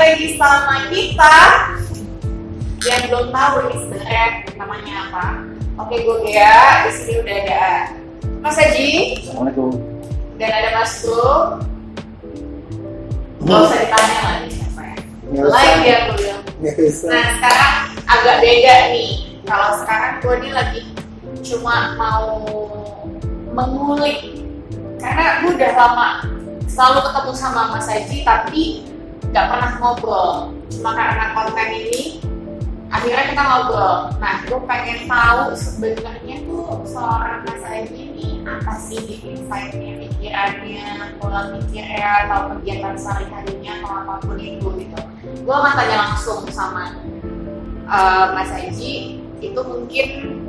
lagi sama kita. Yang belum tahu ini sebenarnya namanya apa. Oke, gue Gea. Di sini udah ada Mas Haji. Assalamualaikum. Dan ada Mas Bro. Gak usah ditanya lagi siapa ya. Like ya gue bilang. Nah sekarang agak beda nih. Kalau sekarang gue nih lagi cuma mau mengulik. Karena gue udah lama selalu ketemu sama Mas Haji tapi gak pernah ngobrol. Cuma karena konten ini akhirnya kita ngobrol. Nah gue pengen tahu sebenarnya tuh seorang Mas Haji ini apa sih insight-nya, pikirannya, pola pikirnya, atau kegiatan sehari-harinya atau apapun itu gitu. Gue akan tanya langsung sama Mas Haji. Itu mungkin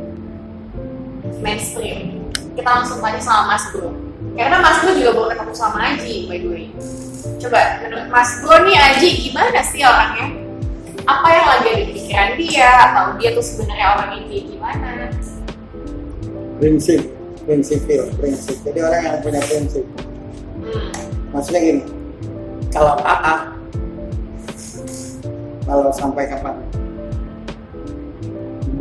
mainstream. Kita langsung tanya sama Mas Bro. Karena Mas Bro juga baru ketemu sama Haji, by the way. Coba menurut Mas Bro nih Haji gimana sih orangnya? Apa yang lagi ada di pikiran dia? Atau dia tuh sebenarnya orang yang kayak gimana? Prinsip. Jadi orang yang punya prinsip. Maksudnya gini, kalau A, kalau sampai kapan? B,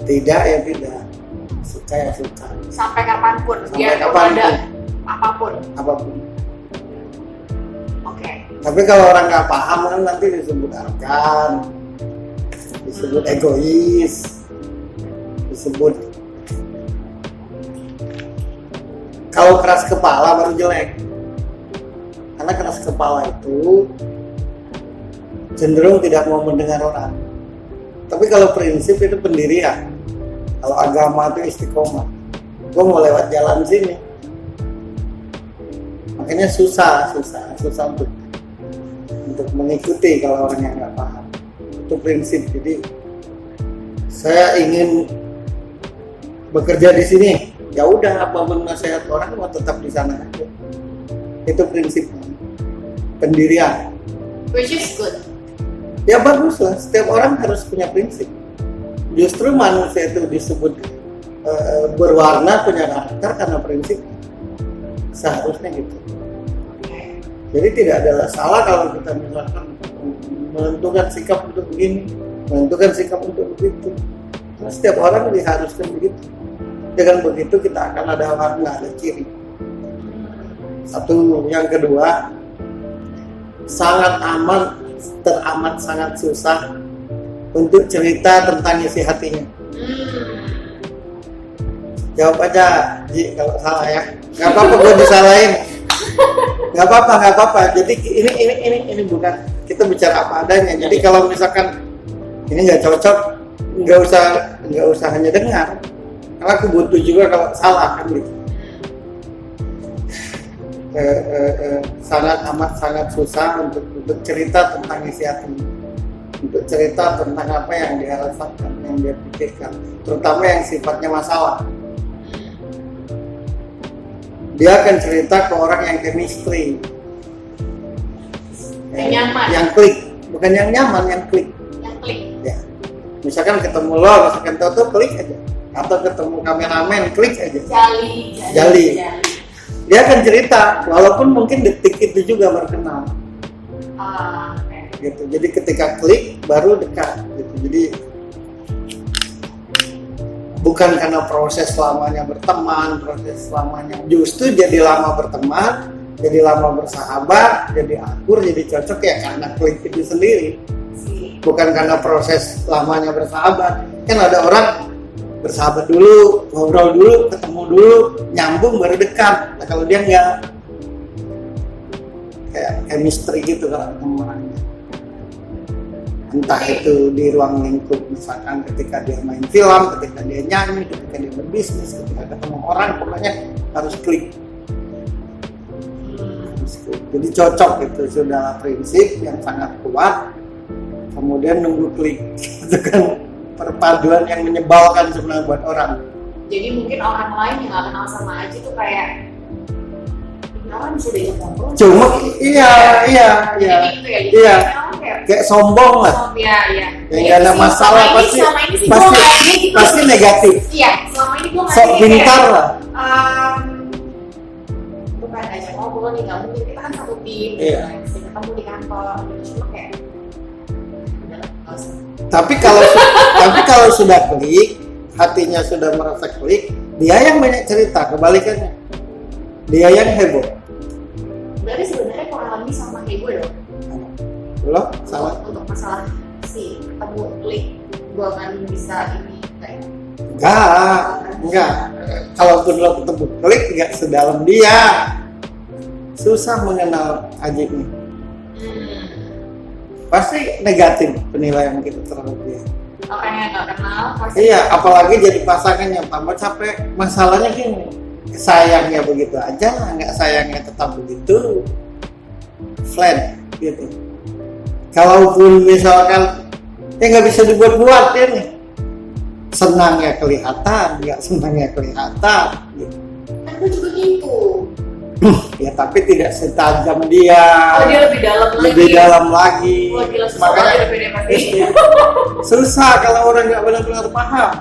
tidak ya tidak, suka ya suka. Sampai kapanpun, Sampai dia kapanpun. ada apapun. Oke. Tapi kalau orang nggak paham kan nanti disebut arkan, disebut egois, disebut kalau keras kepala baru jelek. Karena keras kepala itu cenderung tidak mau mendengar orang. Tapi kalau prinsip itu pendirian. Kalau agama itu istiqomah. Gue mau lewat jalan sini. Makanya susah untuk mengikuti kalau orang yang nggak paham. Itu prinsip. Jadi saya ingin bekerja di sini. Ya udah, apapun nasihat orang mau tetap di sana aja. Itu prinsip. Pendirian. Which is good. Ya bagus lah, setiap orang harus punya prinsip. Justru manusia itu disebut berwarna, punya karakter karena prinsip. Seharusnya gitu. Jadi tidak ada salah kalau kita misalkan menentukan sikap untuk begini, menentukan sikap untuk begitu. Karena setiap orang diharuskan begitu. Dengan begitu kita akan ada warna, ada ciri. Satu, yang kedua, teramat sangat susah untuk cerita tentang isi hatinya. Jawab aja, Ji, kalau salah ya. Gak apa-apa gue disalahin. Gak apa-apa. Jadi ini bukan, kita bicara apa adanya. Jadi kalau misalkan ini nggak cocok, nggak usah hanya dengar. Karena aku butuh juga kalau salah kan gitu. Sangat susah untuk cerita tentang isi hati, untuk cerita tentang apa yang dia rasakan, yang dia pikirkan, terutama yang sifatnya masalah. Dia akan cerita ke orang yang chemistry, yang klik, bukan yang nyaman, yang klik. Ya. Misalkan ketemu lo, misalkan Toto klik aja, atau ketemu kameramen klik aja. Jali. Dia akan cerita, walaupun mungkin detik itu juga baru kenal. Gitu. Jadi ketika klik baru dekat. Gitu. Jadi bukan karena proses lamanya berteman, proses lamanya justru jadi lama berteman, jadi lama bersahabat, jadi akur, jadi cocok ya karena klik itu sendiri. Bukan karena proses lamanya bersahabat. Kan ada orang bersahabat dulu, ngobrol dulu, ketemu dulu, nyambung baru dekat. Nah, kalau dia nggak kayak chemistry gitu kalau ketemu orangnya. Entah itu di ruang lingkup, misalkan ketika dia main film, ketika dia nyanyi, ketika dia berbisnis, ketika ketemu orang, pokoknya harus klik. Jadi cocok itu sudah prinsip yang sangat kuat. Kemudian nunggu klik, itu kan perpaduan yang menyebalkan sebenarnya buat orang. Jadi mungkin orang lain yang nggak kenal sama Haji tuh kayak orang bisa diajak ngobrol. Cuma iya. Gitu ya, kayak sombong lah. Iya. Yang nggak ada masalah pasti negatif. Iya, selama ini gue Sok pintar lah. Bukan aja ngobrol ngobrol nih, nggak mungkin kita kan satu tim, Iya. bisa ketemu di kantor, gitu. Cuma kayak udah nggak usah. Tapi kalau sudah klik, hatinya sudah merasa klik, dia yang banyak cerita, kebalikannya. Dia yang heboh. Berarti sebenarnya kurang lebih sama kayak gue dong. Loh, salah. Untuk masalah si ketemu klik, gue akan bisa ini kayak Enggak. Kalaupun lo ketemu klik, enggak sedalam dia. Susah mengenal Ajik nih. Pasti negatif penilaian kita terhadap dia. orang yang nggak kenal pasti. Iya, apalagi jadi pasangannya tambah capek. Masalahnya gini, sayangnya begitu aja, nggak sayangnya tetap begitu, flat gitu. Kalaupun misalkan nggak bisa dibuat-buat ya nih, senangnya kelihatan, nggak senangnya kelihatan. Gitu. Kan gue juga gitu. Ya tapi tidak setajam dia. Oh, dia lebih dalam lagi. Lebih dalam lagi. Wah, gila, susah Makanya banget ya, pasti. susah kalau orang nggak benar-benar paham.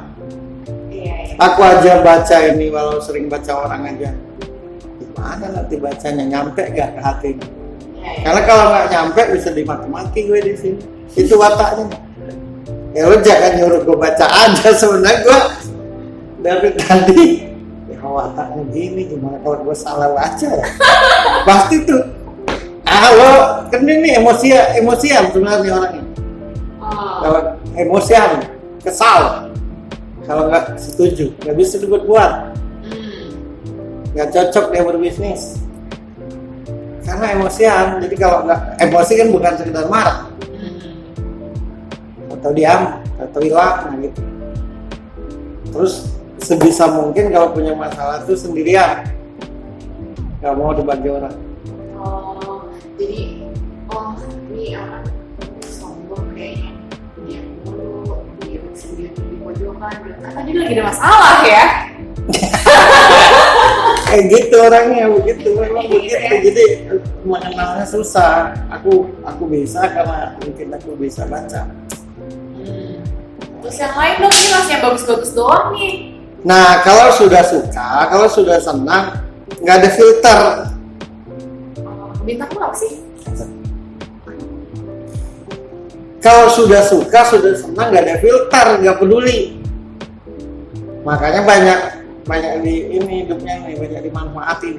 Iya. Aku aja baca ini walau sering baca orang aja. Gimana nanti bacanya, nyampe gak ke hati? Iya. Karena kalau nggak nyampe bisa dimaki-maki gue di sini. Itu wataknya. Ya lo jangan nyuruh gue baca aja, sebenarnya gue dari tadi ya wataknya gini, gimana kalau gue salah baca ya? Pasti tuh. Lo kan ini emosian sebenarnya orangnya. Oh. Kalau emosian, kesal, kalau nggak setuju, nggak bisa dibuat-buat, nggak cocok dia berbisnis. Karena emosian, jadi kalau nggak emosi kan bukan sekedar marah, atau diam, atau hilang, nah gitu. Terus sebisa mungkin kalau punya masalah itu sendirian, nggak mau dibagi orang. Oh, jadi ini orang sombong kayaknya. Dia mulu, dia sendiri di pojokan. Ternyata dia lagi ada masalah ya. Kayak gitu orangnya, begitu memang Gitu begitu. ya. Jadi mengenalnya susah. Aku bisa karena mungkin aku bisa baca. Terus yang lain dong, ini masih yang bagus-bagus doang nih. Nah, kalau sudah suka, kalau sudah senang, nggak ada filter. Bintang lu apa sih? Kalau sudah suka, sudah senang, nggak ada filter, nggak peduli. Makanya banyak di ini hidupnya nih, banyak dimanfaatin.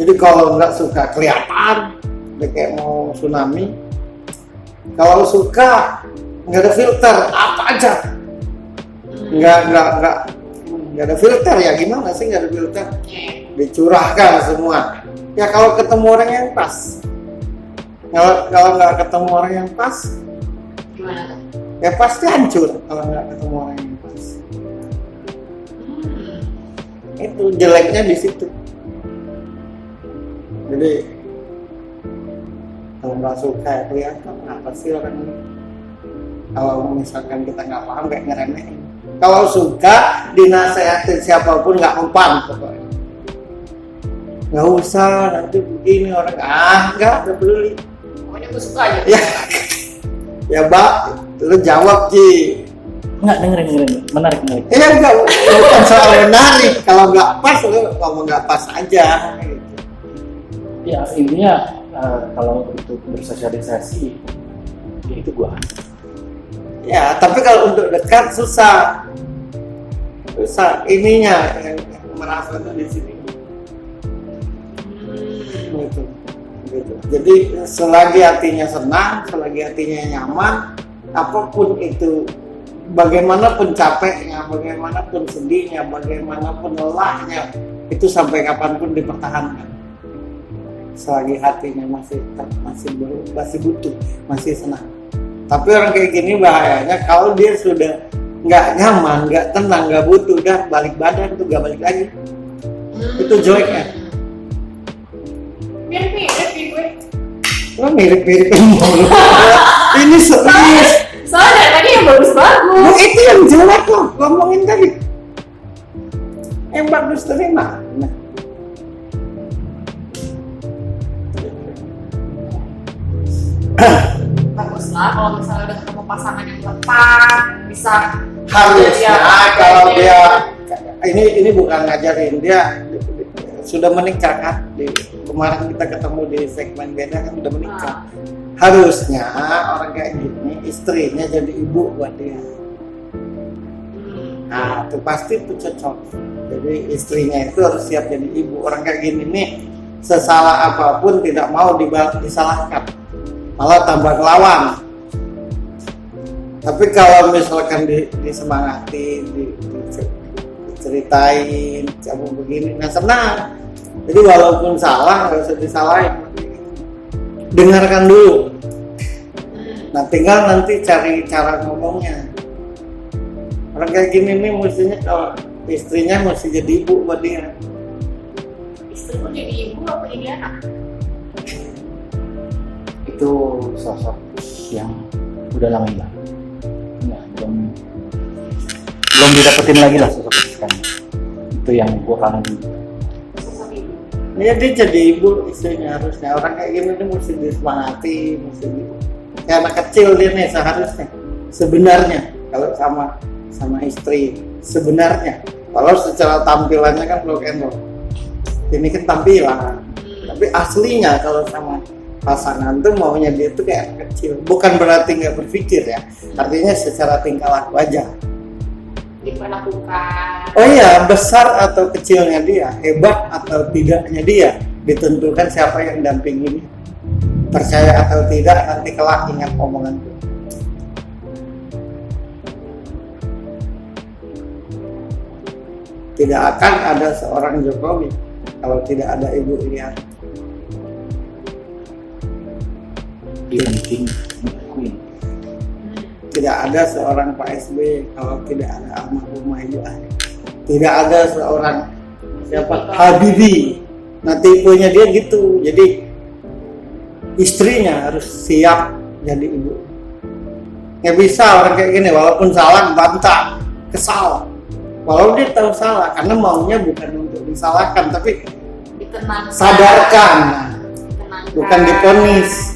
Jadi kalau nggak suka kelihatan, udah kayak mau tsunami. Kalau suka, nggak ada filter, apa aja. Nggak ada filter ya, gimana sih nggak ada filter? Dicurahkan semua. Ya kalau ketemu orang yang pas. Kalau nggak ketemu orang yang pas, Gimana? ya pasti hancur kalau nggak ketemu orang yang pas. Itu jeleknya di situ. Jadi kalau nggak suka ya kelihatan apa sih orang ini. Kalau misalkan kita nggak paham kayak ngeremehin. Kalau suka dinasehatin siapapun nggak mempan pokoknya. Nggak usah nanti begini orang nggak peduli. Pokoknya gue suka aja. Ya Mbak, lu jawab Ji. Enggak, dengerin. Menarik. Ya enggak, bukan soal menarik. Kalau nggak pas, lu ngomong nggak pas aja. Gitu. Ya, intinya kalau untuk bersosialisasi, ya itu gua. Ya, tapi kalau untuk dekat susah. Ininya yang merasa tuh di sini. Gitu. Jadi selagi hatinya senang, selagi hatinya nyaman, apapun itu, bagaimanapun capeknya, bagaimanapun sedihnya, bagaimanapun lelahnya, itu sampai kapanpun dipertahankan. Selagi hatinya masih butuh, masih senang. Tapi orang kayak gini bahayanya kalau dia sudah nggak nyaman, nggak tenang, nggak butuh, udah balik badan tuh nggak balik lagi. Itu jeleknya. Mirip-mirip nih gue. Lo mirip-mirip mulu. Ini serius. Soalnya dari tadi yang bagus-bagus. Nah, itu yang jelek lo ngomongin tadi. Yang bagus tadi mana? Bagus lah kalau misalnya udah ketemu pasangan yang tepat, bisa Harusnya jadi apa kalau adanya. dia ini bukan ngajarin dia sudah menikah kan, kemarin kita ketemu di segmen beda kan udah menikah. Harusnya orang kayak gini istrinya jadi ibu buat dia. Nah itu pasti tuh cocok. Jadi istrinya itu harus siap jadi ibu. Orang kayak gini nih sesalah apapun tidak mau disalahkan, malah tambah ngelawan. Tapi kalau misalkan disemangati, diceritain, kamu begini, nah senang. Jadi walaupun salah nggak usah disalahin, dengarkan dulu. Nah tinggal nanti cari cara ngomongnya. Orang kayak gini nih mestinya kalau istrinya mesti jadi ibu buat dia. Istrimu jadi ibu apa jadi anak? Itu sosok yang udah lama hilang. Ya, belum didapetin lagi lah sosok kesukaannya. Itu yang gue kangen. Sosok ibu. Ya dia jadi ibu istrinya harusnya. Orang kayak gini nih mesti disemangati, kayak anak kecil dia nih seharusnya. Sebenarnya kalau sama istri sebenarnya. Kalau secara tampilannya kan rock and roll. Ini kan tampilan. Tapi aslinya kalau sama pasangan tuh maunya dia tuh kayak anak kecil. Bukan berarti nggak berpikir ya. Artinya secara tingkah laku aja. Diperlakukan. Oh iya, besar atau kecilnya dia, hebat atau tidaknya dia, ditentukan siapa yang dampingi. Percaya atau tidak, nanti kelak ingat omonganku. Tidak akan ada seorang Jokowi kalau tidak ada Ibu Iriana. Penting Queen. Tidak ada seorang Pak SBY kalau tidak ada almarhumah Ibu Ani. Tidak ada seorang Habibie. Nah tipenya dia gitu. Jadi istrinya harus siap jadi ibu. Nggak bisa orang kayak gini walaupun salah bantah, kesal. Walau dia tahu salah karena maunya bukan untuk disalahkan tapi sadarkan, bukan diponis.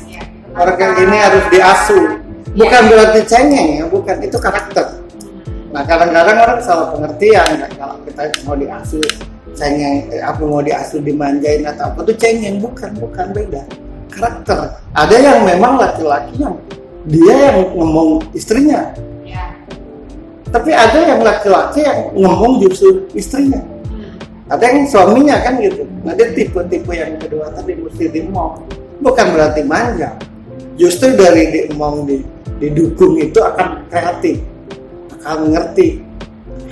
Orang kayak gini harus diasuh. Bukan berarti cengeng ya, bukan, itu karakter. Nah kadang-kadang orang salah pengertian kan? Kalau kita mau diasuh cengeng, apa mau diasuh dimanjain atau apa tuh cengeng, bukan beda. Karakter. Ada yang memang laki-laki yang dia yang ngomong istrinya. Ya. Tapi ada yang laki-laki yang ngomong justru istrinya. Ada yang suaminya kan gitu. Nah dia tipe-tipe yang kedua tadi mesti dimong. Bukan berarti manja. Justru dari dimong didukung itu akan kreatif, akan ngerti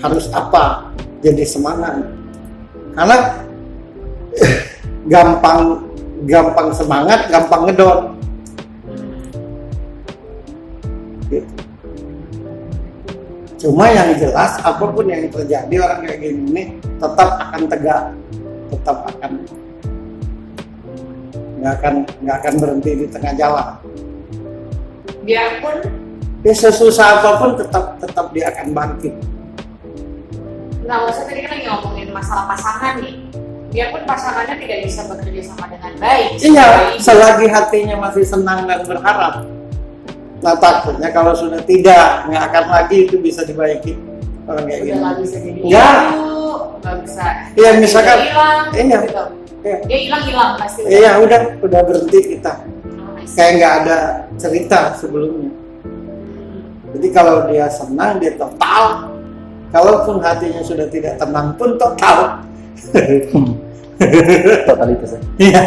harus apa, jadi semangat. Karena gampang semangat, gampang ngedon. Gitu. Cuma yang jelas apapun yang terjadi orang kayak gini nih tetap akan tegak, tetap akan nggak akan berhenti di tengah jalan. Biarpun dia sesusah apapun tetap dia akan bangkit. Nah, maksudnya tadi kan lagi ngomongin masalah pasangan nih. Biarpun pasangannya tidak bisa bekerja sama dengan baik. Iya, selagi hatinya masih senang dan berharap. Nah takutnya kalau sudah tidak, nggak akan lagi itu bisa dibaiki. Orang kayak udah gini. nggak bisa jadi nggak bisa. Iya misalkan, dia hilang, iya. gitu. Iya. Dia hilang pasti. Iya udah berhenti kita. Kayak nggak ada cerita sebelumnya. Jadi kalau dia senang dia total. Kalaupun hatinya sudah tidak tenang pun total. Totalitas ya? Iya,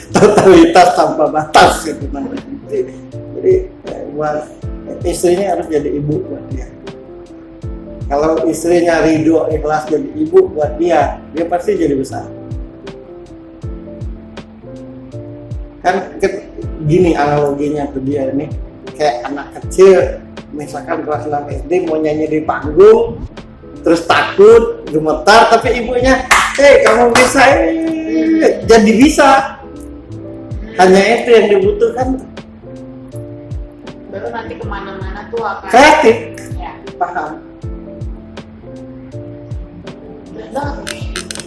totalitas tanpa batas gitu namanya. Jadi buat istrinya harus jadi ibu buat dia. Kalau istrinya ridho ikhlas jadi ibu buat dia pasti jadi besar. Kan gini analoginya tuh dia ini kayak anak kecil misalkan kelas 6 SD mau nyanyi di panggung terus takut gemetar tapi ibunya kamu bisa jadi bisa. Hanya itu yang dibutuhkan. Baru nanti kemana-mana tuh akan Kreatif ya. paham. Betul.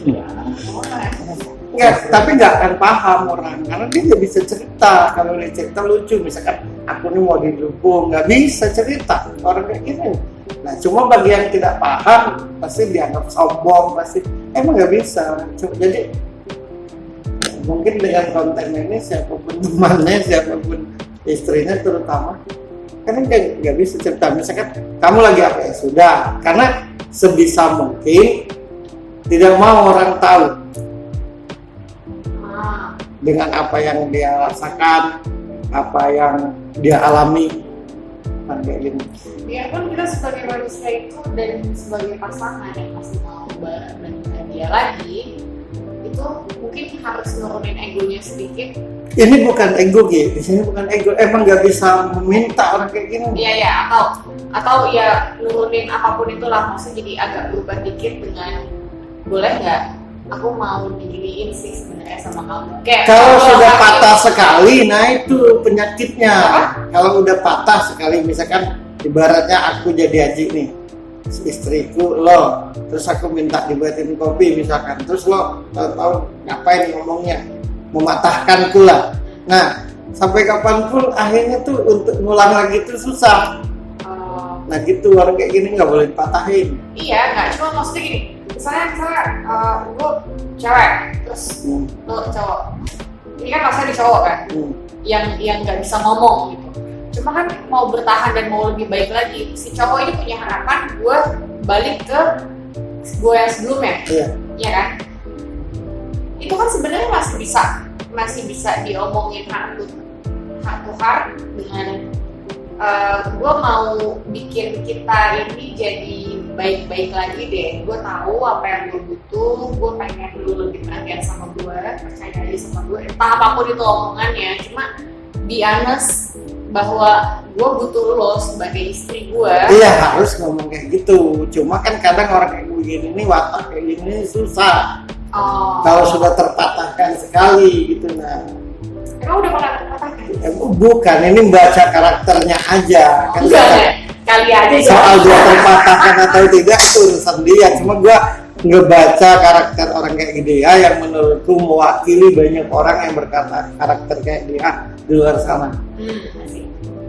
Iya. Enggak, tapi nggak akan paham orang karena dia nggak bisa cerita. Kalau dia cerita lucu misalkan aku nih mau didukung, nggak bisa cerita orang kayak gini. Nah cuma bagi yang tidak paham pasti dianggap sombong, pasti emang nggak bisa. Jadi mungkin dengan konten ini siapapun temannya, siapapun istrinya terutama, karena nggak bisa cerita. Misalkan kamu lagi apa ya sudah, karena sebisa mungkin tidak mau orang tahu dengan apa yang dia rasakan, apa yang dia alami, kayak gini. Biarpun kita sebagai manusia itu dan sebagai pasangan yang masih mau bahagia lagi, itu mungkin harus nurunin egonya sedikit. Ini bukan ego gitu, ini bukan ego. Emang nggak bisa meminta orang kayak gini. Iya ya, atau ya nurunin apapun itulah, maksudnya jadi agak berubah dikit dengan boleh nggak? Aku mau diginiin sih sebenarnya sama kamu. Kayak Kalau sudah patah sekali, nah itu penyakitnya. Kalau udah patah sekali, misalkan ibaratnya aku jadi Haji nih, istriku lo, terus aku minta dibuatin kopi misalkan, terus lo tahu ngapain ngomongnya, mematahkanku lah. Nah, sampai kapanpun akhirnya tuh untuk ngulang lagi tuh susah. Nah gitu, orang kayak gini nggak boleh dipatahin. Iya, nggak cuma maksudnya gini. Misalnya gue cewek, terus lo cowok. Ini kan maksudnya di cowok kan, yang nggak bisa ngomong gitu. Cuma kan mau bertahan dan mau lebih baik lagi, si cowok ini punya harapan gue balik ke gue yang sebelumnya, iya kan? Itu kan sebenarnya masih bisa diomongin heart to heart dengan gue mau bikin kita ini jadi baik-baik lagi deh. Gue tahu apa yang gue butuh, gue pengen lu lebih perhatian sama gue, percaya aja sama gue, entah apapun itu omongannya. Cuma be honest bahwa gue butuh lo sebagai istri gue. Iya, harus ngomong kayak gitu. Cuma kan kadang orang kayak begini nih, watak kayak gini susah. Kalau sudah terpatahkan sekali gitu. Nah, emang udah pernah terpatahkan? Bukan, ini baca karakternya aja. Kan kali aja. Soal dia terpatahkan atau tidak itu urusan dia. Cuma gue ngebaca karakter orang kayak dia yang menurutku mewakili banyak orang yang berkata karakter kayak dia di luar sana.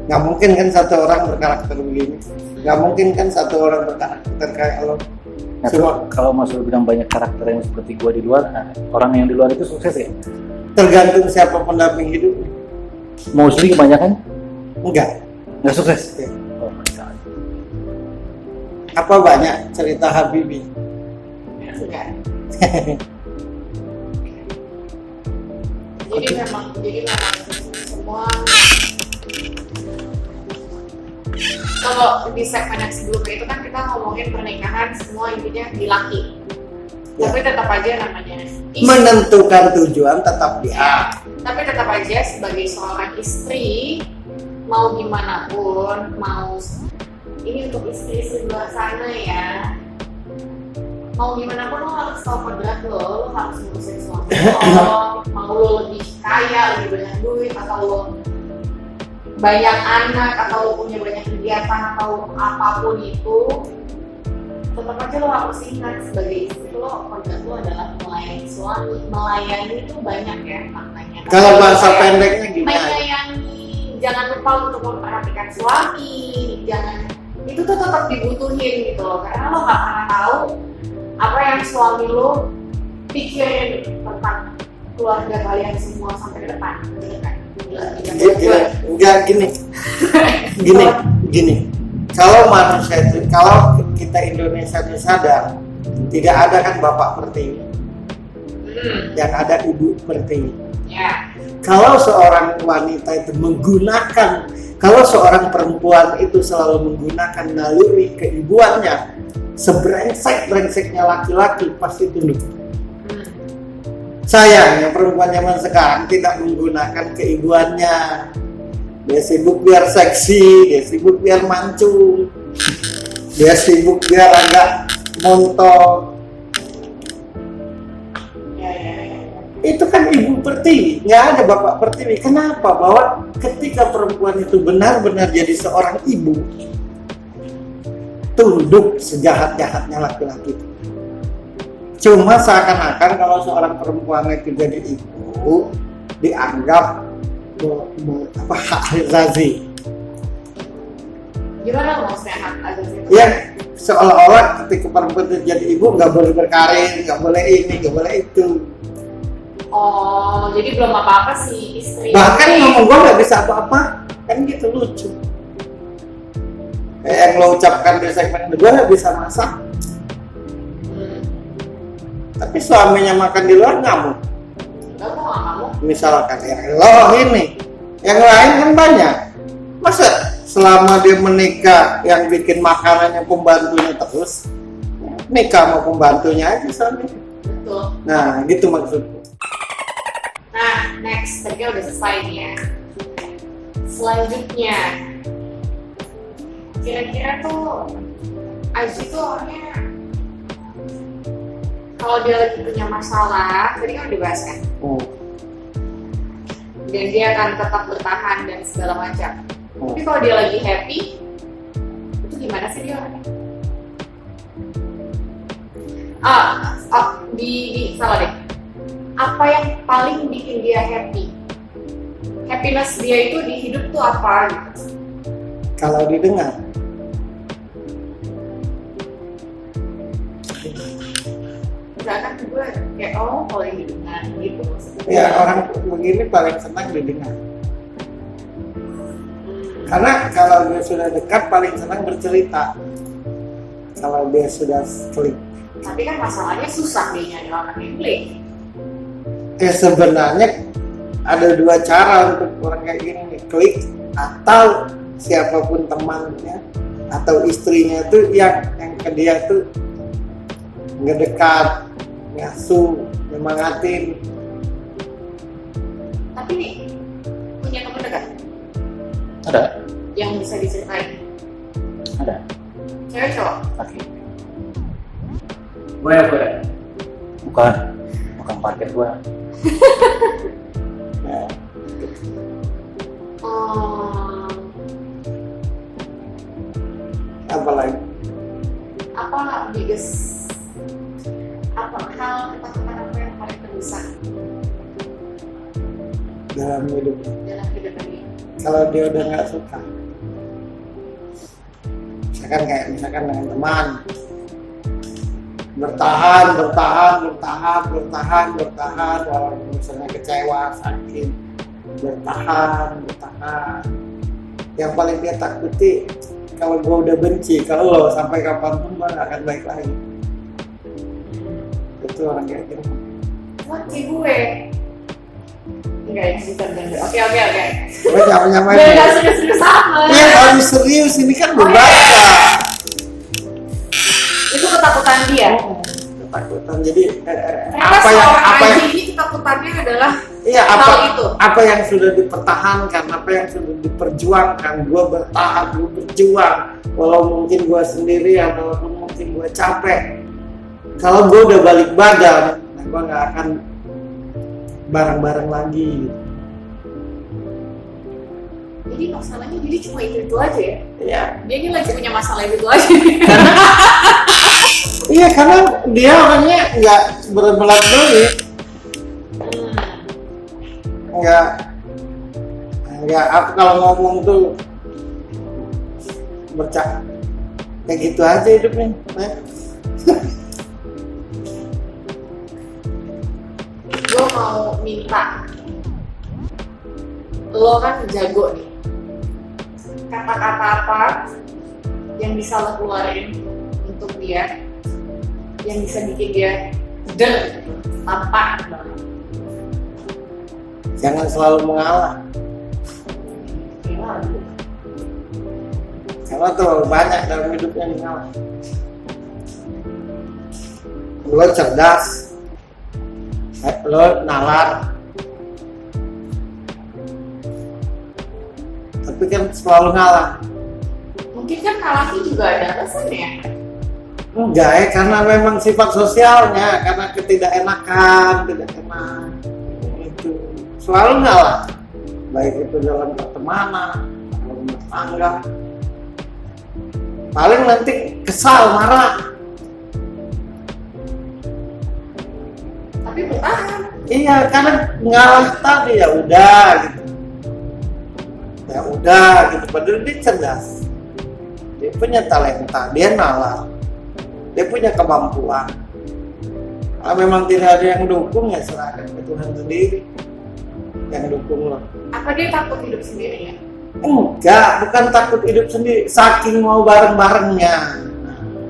Nggak mungkin kan satu orang berkarakter begini. Nggak mungkin kan satu orang berkarakter kayak lo. Nah, kalau Mas bilang banyak karakter yang seperti gua di luar, nah, orang yang di luar itu sukses ya? Tergantung siapa pendamping hidupnya. Mostly kebanyakan? Enggak sukses? Ya. Oh my God. Apa banyak cerita Habibie? Enggak. Jadi memang semua. Kalau di segmen yang sebelumnya itu kan kita ngomongin pernikahan semua intinya di laki, tapi tetap aja namanya menentukan tujuan tetap dia. Tapi tetap aja sebagai seorang istri, mau gimana pun, mau ini untuk istri-istri luar sana ya, mau gimana pun lo harus tahu kodrat lo harus ngurusin suami lo, mau lo lebih kaya, lebih banyak duit, atau lo banyak anak, atau lo punya banyak kegiatan, atau apapun itu, tetap aja lo harus ingat sebagai istri lo, kodrat lo adalah melayani suami. Melayani itu banyak ya maknanya. Kalau bahasa pendeknya gimana? Menyayangi, jangan lupa untuk memperhatikan suami, itu tuh tetap dibutuhin gitu loh, karena lo gak pernah tahu apa yang suami lo pikirin tentang keluarga kalian semua sampai ke depan. Enggak gini. Kalau manusia itu, kalau kita Indonesia itu sadar, tidak ada kan bapak pertiwi, yang ada ibu pertiwi. Ya. Kalau seorang wanita itu kalau seorang perempuan itu selalu menggunakan naluri keibuannya, sebrengsek-brengseknya laki-laki pasti tunduk. Sayangnya perempuan zaman sekarang tidak menggunakan keibuannya. Dia sibuk biar seksi, dia sibuk biar mancung, dia sibuk biar agak montok. Itu kan ibu pertiwi, nggak ada bapak pertiwi. Kenapa? Bahwa ketika perempuan itu benar-benar jadi seorang ibu, tunduk sejahat-jahatnya laki-laki. Cuma seakan-akan kalau seorang perempuan itu jadi ibu, dianggap hak azazi. Gimana maksudnya hak azazi itu? Ya, seolah-olah ketika perempuan itu jadi ibu nggak boleh berkarir, nggak boleh ini, nggak boleh itu. Oh, jadi belum apa-apa sih istri. Bahkan ngomong gue nggak bisa apa-apa, kan gitu lucu. Kayak yang lo ucapkan di segmen kedua nggak bisa masak, tapi suaminya makan di luar ngamuk. Enggak mau kamu. Misalkan ya lo ini, yang lain kan banyak. Masa selama dia menikah yang bikin makanannya pembantunya terus, nikah sama pembantunya aja suaminya. Betul. Nah gitu maksudku. Nah, next, tadi udah selesai nih ya. Selanjutnya, kira-kira tuh Aji tuh orangnya kalau dia lagi punya masalah, tadi kan udah bahas kan, dan dia akan tetap bertahan dan segala macam. Tapi kalau dia lagi happy, itu gimana sih dia orangnya? Salah deh. Apa yang paling bikin dia happy? Happiness dia itu di hidup tuh apa gitu? Kalau didengar, Misalkan gue kayak kalau yang didengar gitu. ya orang begini paling senang didengar. Karena kalau dia sudah dekat paling senang bercerita. Kalau dia sudah klik. Tapi kan masalahnya susah dia nyari orang yang klik. Ya sebenarnya ada dua cara untuk orang kayak gini nih, klik atau siapapun temannya atau istrinya tuh yang ke dia tuh ngedekat, ngasuh, nyemangatin. Tapi nih punya teman dekat Ada. yang bisa diceritain. Ada. Cewek cowok? Oke. Gue ya gue. Bukan parkir gue. Nah, apa lagi? Apa biggest hal ketakutan apa yang paling terbesar Dalam hidup. dalam hidup ini? Kalau dia udah nggak suka, misalkan dengan teman, bertahan, walaupun misalnya kecewa, sakit, bertahan. Yang paling dia takuti kalau gue udah benci, kalau lo sampai kapanpun gue nggak akan baik lagi. Itu orang kayak gitu. Wah, gue enggak ya, bisa bener. Oke. Gue nyamain. Biar gak serius-serius sama. Iya, harus serius, ini kan berbahasa. Itu ketakutan dia. Ketakutan. Jadi Ternyata apa yang ini ketakutannya adalah iya, hal itu. apa yang sudah dipertahankan, apa yang sudah diperjuangkan, gue bertahan, gue berjuang, walau mungkin gue sendirian, walaupun mungkin gue capek. Kalau gue udah balik badan, nah gue nggak akan bareng-bareng lagi. Jadi masalahnya cuma itu aja ya. Iya. Dia ini lagi punya masalah itu aja. Iya, karena dia orangnya nggak berbelat-belit. Nggak apa kalau ngomong tuh bercak kayak gitu aja hidupnya. Gue mau minta, lo kan jago nih, kata-kata apa yang bisa lo keluarin untuk dia, yang bisa bikin dia tanpa Jangan selalu mengalah. Karena terlalu banyak dalam hidupnya mengalah. Lo cerdas, lo nalar, tapi kan selalu ngalah. Mungkin kan kalahnya juga ada alasannya. Enggak ya, karena memang sifat sosialnya, karena ketidakenakan, tidak enak itu selalu ngalah, baik itu dalam pertemanan, dalam rumah tangga. Paling nanti kesal, marah. Tapi bertahan. Iya, karena ngalah tadi ya udah gitu. Padahal dia cerdas, dia punya talenta, dia nalar, dia punya kemampuan. Kalau memang tidak ada yang dukung ya serahkan ke Tuhan sendiri yang dukung lo. Apa dia takut hidup sendiri ya? Enggak, bukan takut hidup sendiri, saking mau bareng-barengnya.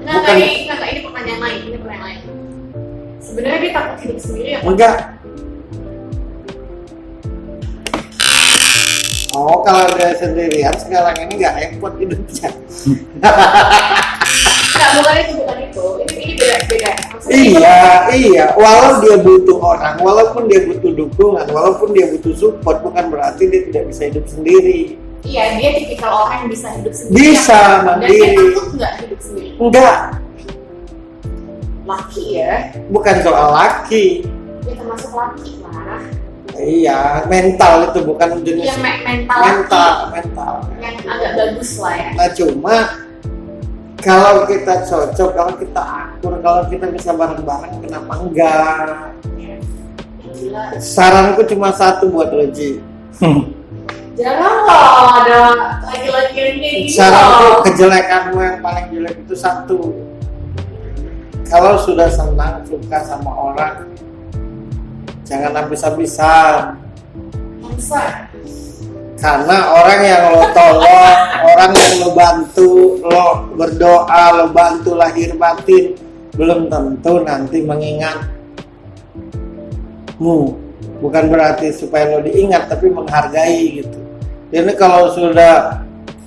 Enggak, ini pertanyaan lain. Sebenarnya dia takut hidup sendiri ya? Enggak. Oh, kalau dia sendirian sekarang ini nggak repot hidupnya. Enggak, bukan itu. Ini beda. Maksudnya Iya. Walau dia butuh orang, walaupun dia butuh dukungan, walaupun dia butuh support, bukan berarti dia tidak bisa hidup sendiri. Iya, dia tipikal orang yang bisa hidup sendiri. Bisa, Dan mandiri. dia takut nggak hidup sendiri? Enggak, Laki ya? bukan soal laki. Dia termasuk laki lah. Iya, mental itu bukan jenis Iya, mental yang agak bagus lah ya. Nah cuma kalau kita cocok, kalau kita akur, kalau kita bisa bareng-bareng, kenapa enggak? Ya, gila. Saranku cuma satu buat Loji. Jangan loh ada laki-laki yang kayak gitu. Saranku, kejelekanmu yang paling jelek itu satu. Kalau sudah senang, suka sama orang, jangan habis-habisan. Masa? Karena orang yang lo tolong, orang yang lo bantu, lo berdoa, lo bantu lahir batin, belum tentu nanti mengingatmu. Bukan berarti supaya lo diingat, tapi menghargai gitu. Jadi kalau sudah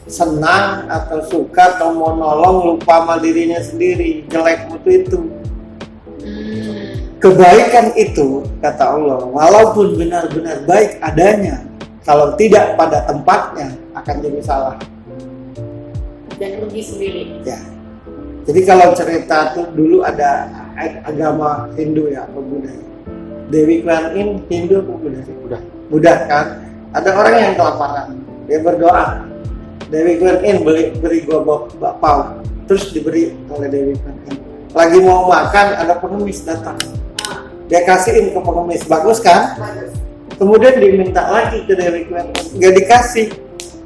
senang atau suka atau mau nolong, lupa sama dirinya sendiri, jelek itu. Kebaikan itu, kata Allah, walaupun benar-benar baik adanya, kalau tidak pada tempatnya akan jadi salah. Dan rugi sendiri. Ya. Jadi kalau cerita tuh dulu ada agama Hindu ya, atau Buddha. Dewi Kuan Yin Hindu atau Buddha? Buddha kan. Ada orang yang kelaparan, dia berdoa. Dewi Kuan Yin beri gua bakpao, terus diberi oleh Dewi Kuan Yin. Lagi mau makan, ada pengemis datang. Dia kasihin ke pengemis, bagus kan? Bagus. Kemudian diminta lagi ke Dewi Kuan Yin, nggak dikasih.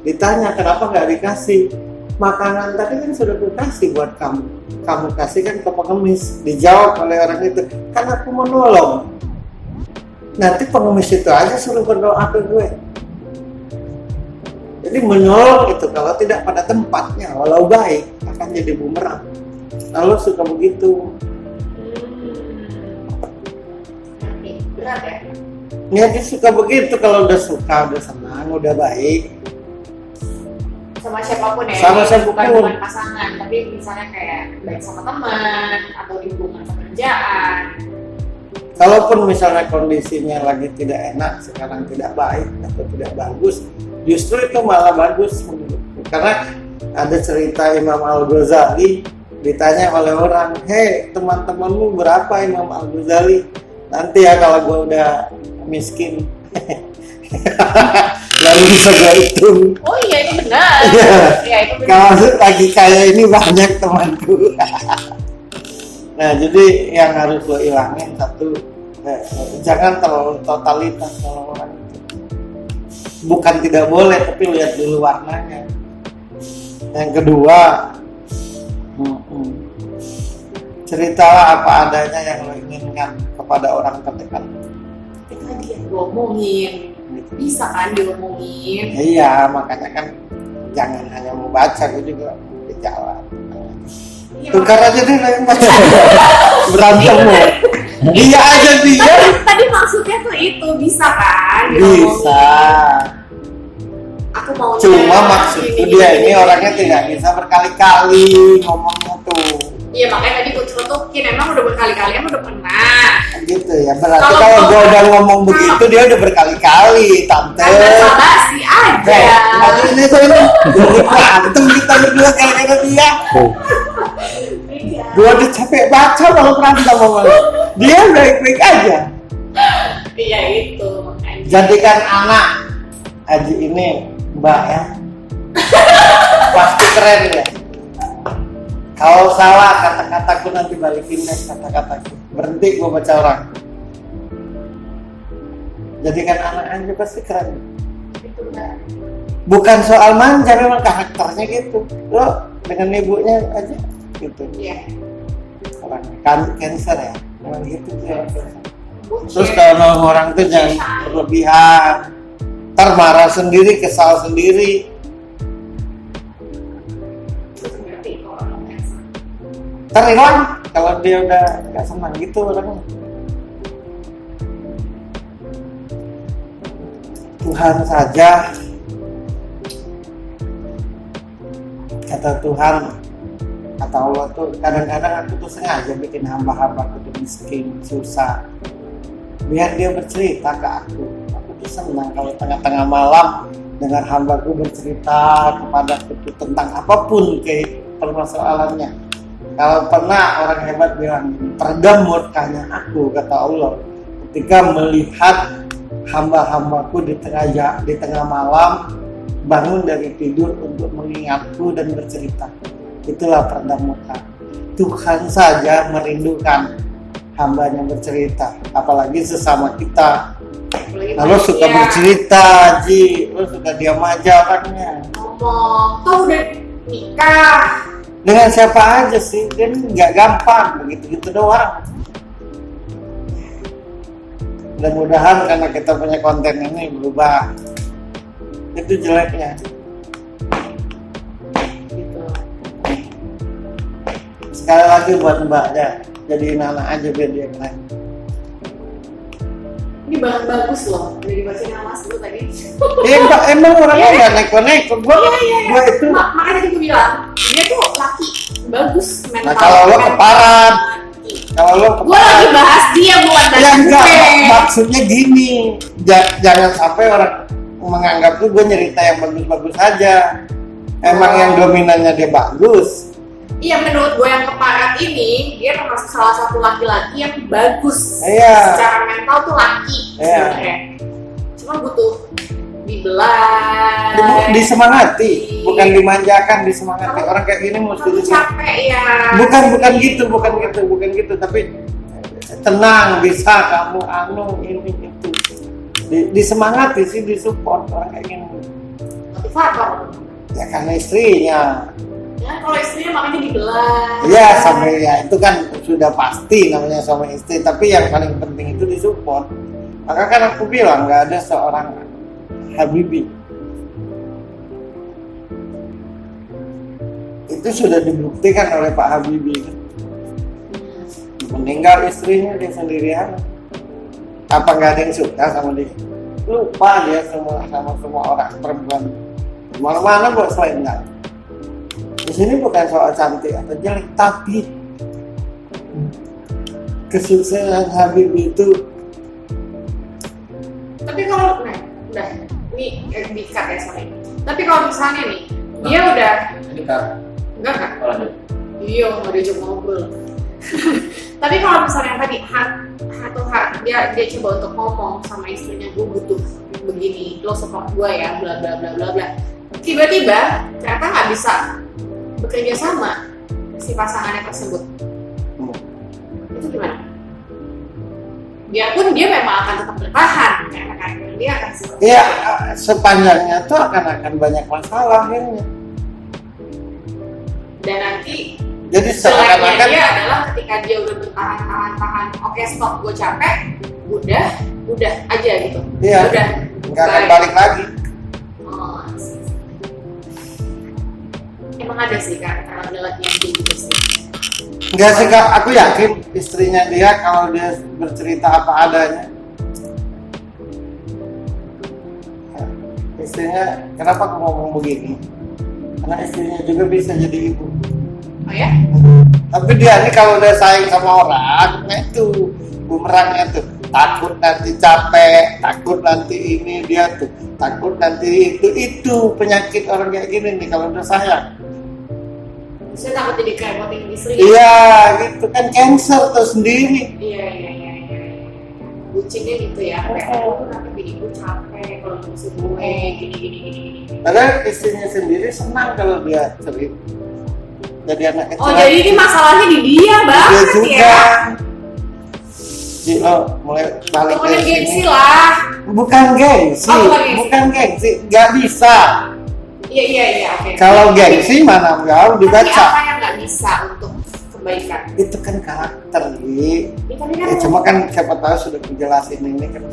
Ditanya kenapa nggak dikasih? Makanan tadi kan sudah dikasih buat kamu. Kamu kasihkan ke pengemis. Dijawab oleh orang itu, kan aku menolong. Nanti pengemis itu aja suruh berdoa ke gue. Jadi menolong itu kalau tidak pada tempatnya, walau baik, akan jadi bumerang. Lalu suka begitu. Berat ya? Ya dia suka begitu kalau udah suka, udah senang, udah baik. Sama siapapun ya? Sama siapapun. Bukan pasangan, tapi misalnya kayak baik sama teman atau di hubungan pekerjaan. Kalaupun misalnya kondisinya lagi tidak enak, sekarang tidak baik atau tidak bagus, justru itu malah bagus menurutku. Karena ada cerita Imam Al-Ghazali, ditanya oleh orang, hei teman-temanmu berapa Imam Al-Ghazali? Nanti ya kalau gue udah miskin, lalu bisa gue hitung. Oh iya itu benar. Iya itu benar. Kalau lagi kayak ini banyak temanku. Nah jadi yang harus lo ilangin satu, jangan terlalu totalitas kalau orang itu. Bukan tidak boleh, tapi lihat dulu warnanya. Yang kedua, ceritalah apa adanya yang lo inginkan kepada orang terdekat. Kita dia diomongin, bisa kan diomongin. Iya, makanya kan jangan hanya membaca, gue juga di jalan. Iya, Tukar aja deh yang baca. Berantem lo. Iya aja dia. Tadi maksudnya tuh itu bisa kan? Bisa. Aku mau. Cuma maksudku dia ini orangnya tidak bisa berkali-kali ngomongnya tuh. Iya makanya tadi gue celutukin, emang udah berkali-kali, emang udah pernah. Gitu ya, berarti kalau gue udah ngomong begitu dia udah berkali-kali, tante. Karena salah sih aja. Ini tuh jadi berantem kita berdua gara-gara dia. Iya. Gue udah capek baca kalau berantem sama dia baik-baik aja. Iya itu makanya. Jadikan anak Haji ini mbak ya, pasti keren ya. Kalau salah kata-kataku nanti balikin deh kata-kataku. Berhenti gue baca orang. Jadikan anak aja pasti keren. Itu benar. Bukan soal manja, memang karakternya gitu. Lo dengan ibunya aja gitu. Iya. Orang cancer ya. Emang gitu ya. Bucin. Terus kalau orang tuh jangan berlebihan, ntar marah sendiri, kesal sendiri. Ngerti kalau orang biasa. Ntar hilang kalau dia udah gak senang gitu orangnya. Tuhan saja, kata Tuhan, kata Allah tuh kadang-kadang aku tuh sengaja bikin hamba-hamba aku tuh miskin, susah, biar dia bercerita ke aku. Aku tuh senang kalau tengah-tengah malam dengar hambaku bercerita kepada aku tentang apapun kayak permasalahannya. Kalau pernah orang hebat bilang, teredam murkanya aku, kata Allah, ketika melihat hamba-hambaku di tengah malam bangun dari tidur untuk mengingatku dan bercerita. Itulah peredam murka. Tuhan saja merindukan hambanya bercerita, apalagi sesama kita. Lalu suka bercerita, Ji, lu suka diam aja orangnya. Ngomong, tuh udah nikah. Dengan siapa aja sih, kan nggak gampang begitu-gitu doang. Mudah-mudahan karena kita punya konten ini berubah. Itu jeleknya. Gitu. Sekali lagi buat Mbak ya, jadiin anak aja biar dia keren. Ini banget bagus loh, udah dibacain sama Mas dulu tadi. Emang orangnya nggak neko-neko. Gua itu. Makanya tadi gue bilang, dia tuh laki bagus mental. Nah kalau lo keparat, Gue lagi bahas dia bukan ya bahas enggak, gue. maksudnya gini, jangan sampai orang menganggap tuh gue nyerita yang bagus-bagus aja. Emang yang dominannya dia bagus. Iya, menurut gue yang keparat ini dia termasuk salah satu laki-laki yang bagus. Iya. Secara mental tuh laki sebenarnya. Cuma butuh dibelah. Disemangati, bukan dimanjakan, disemangati. Orang kayak gini mesti capek ya. Bukan gitu, tapi tenang, bisa kamu ini itu. Disemangati sih, disupport orang kayak gini. Motivator. Ya karena istrinya. Ya kalau istrinya makanya dibelah. Iya, sampai ya itu kan sudah pasti namanya suami istri, tapi yang paling penting itu disupport. Maka kan aku bilang nggak ada seorang Habibie. Itu sudah dibuktikan oleh Pak Habibie. Meninggal istrinya dia sendirian. Apa nggak ada yang suka sama dia? Lupa dia sama semua orang perempuan. Mana-mana buat selain enggak. Di sini bukan soal cantik atau jelek, tapi kesuksesan Habibie itu. Tapi kalau udah ini dikat ya sorry. Tapi kalau misalnya nih dia udah enggak kan? Iya nggak diajak ngobrol. Tapi kalau misalnya tadi dia coba untuk ngomong sama istrinya, gue butuh begini, lo support gue ya, bla bla bla bla bla. Tiba-tiba ternyata nggak bisa bekerja sama si pasangannya tersebut. Itu gimana? Biarpun dia memang akan tetap bertahan, karena dia akan seperti ya sepanjangnya tuh akan banyak masalah akhirnya. Dan nanti jadi selanjutnya dia adalah ketika dia udah bertahan, oke stop, gue capek, udah aja gitu. Iya. Udah. Nggak akan balik lagi. Oh, emang ada sih kan laki-laki yang kayak gitu sih. Enggak sih Kak, aku yakin istrinya dia kalau dia bercerita apa adanya. Istrinya, kenapa aku ngomong begini? Karena istrinya juga bisa jadi ibu. Oh ya? Tapi dia ini kalau udah sayang sama orang, nah itu bumerangnya tuh. Takut nanti capek, takut nanti ini dia tuh, takut nanti itu penyakit orang kayak gini nih kalau udah sayang. Saya takut jadi kerepotin istri. Iya, gitu kan cancer tuh sendiri. Iya. Bucinnya gitu ya. Nanti bini gue capek kalau ngurusin gue gini. Padahal istrinya sendiri senang kalau dia cerita. Jadi anak kecil. Oh jadi ini masalahnya di dia banget dia juga. ya. Ji, lo mulai balik Bukan dari gengsi sini. lah. Bukan gengsi. Oh, bukan gengsi. Gak bisa. Iya, oke. Kalau gengsi mana jauh Tapi dibaca. apa yang nggak bisa untuk kebaikan. Itu kan karakter, Gi. Ya, tapi kan Ya cuma kan siapa tahu sudah dijelasin ini kan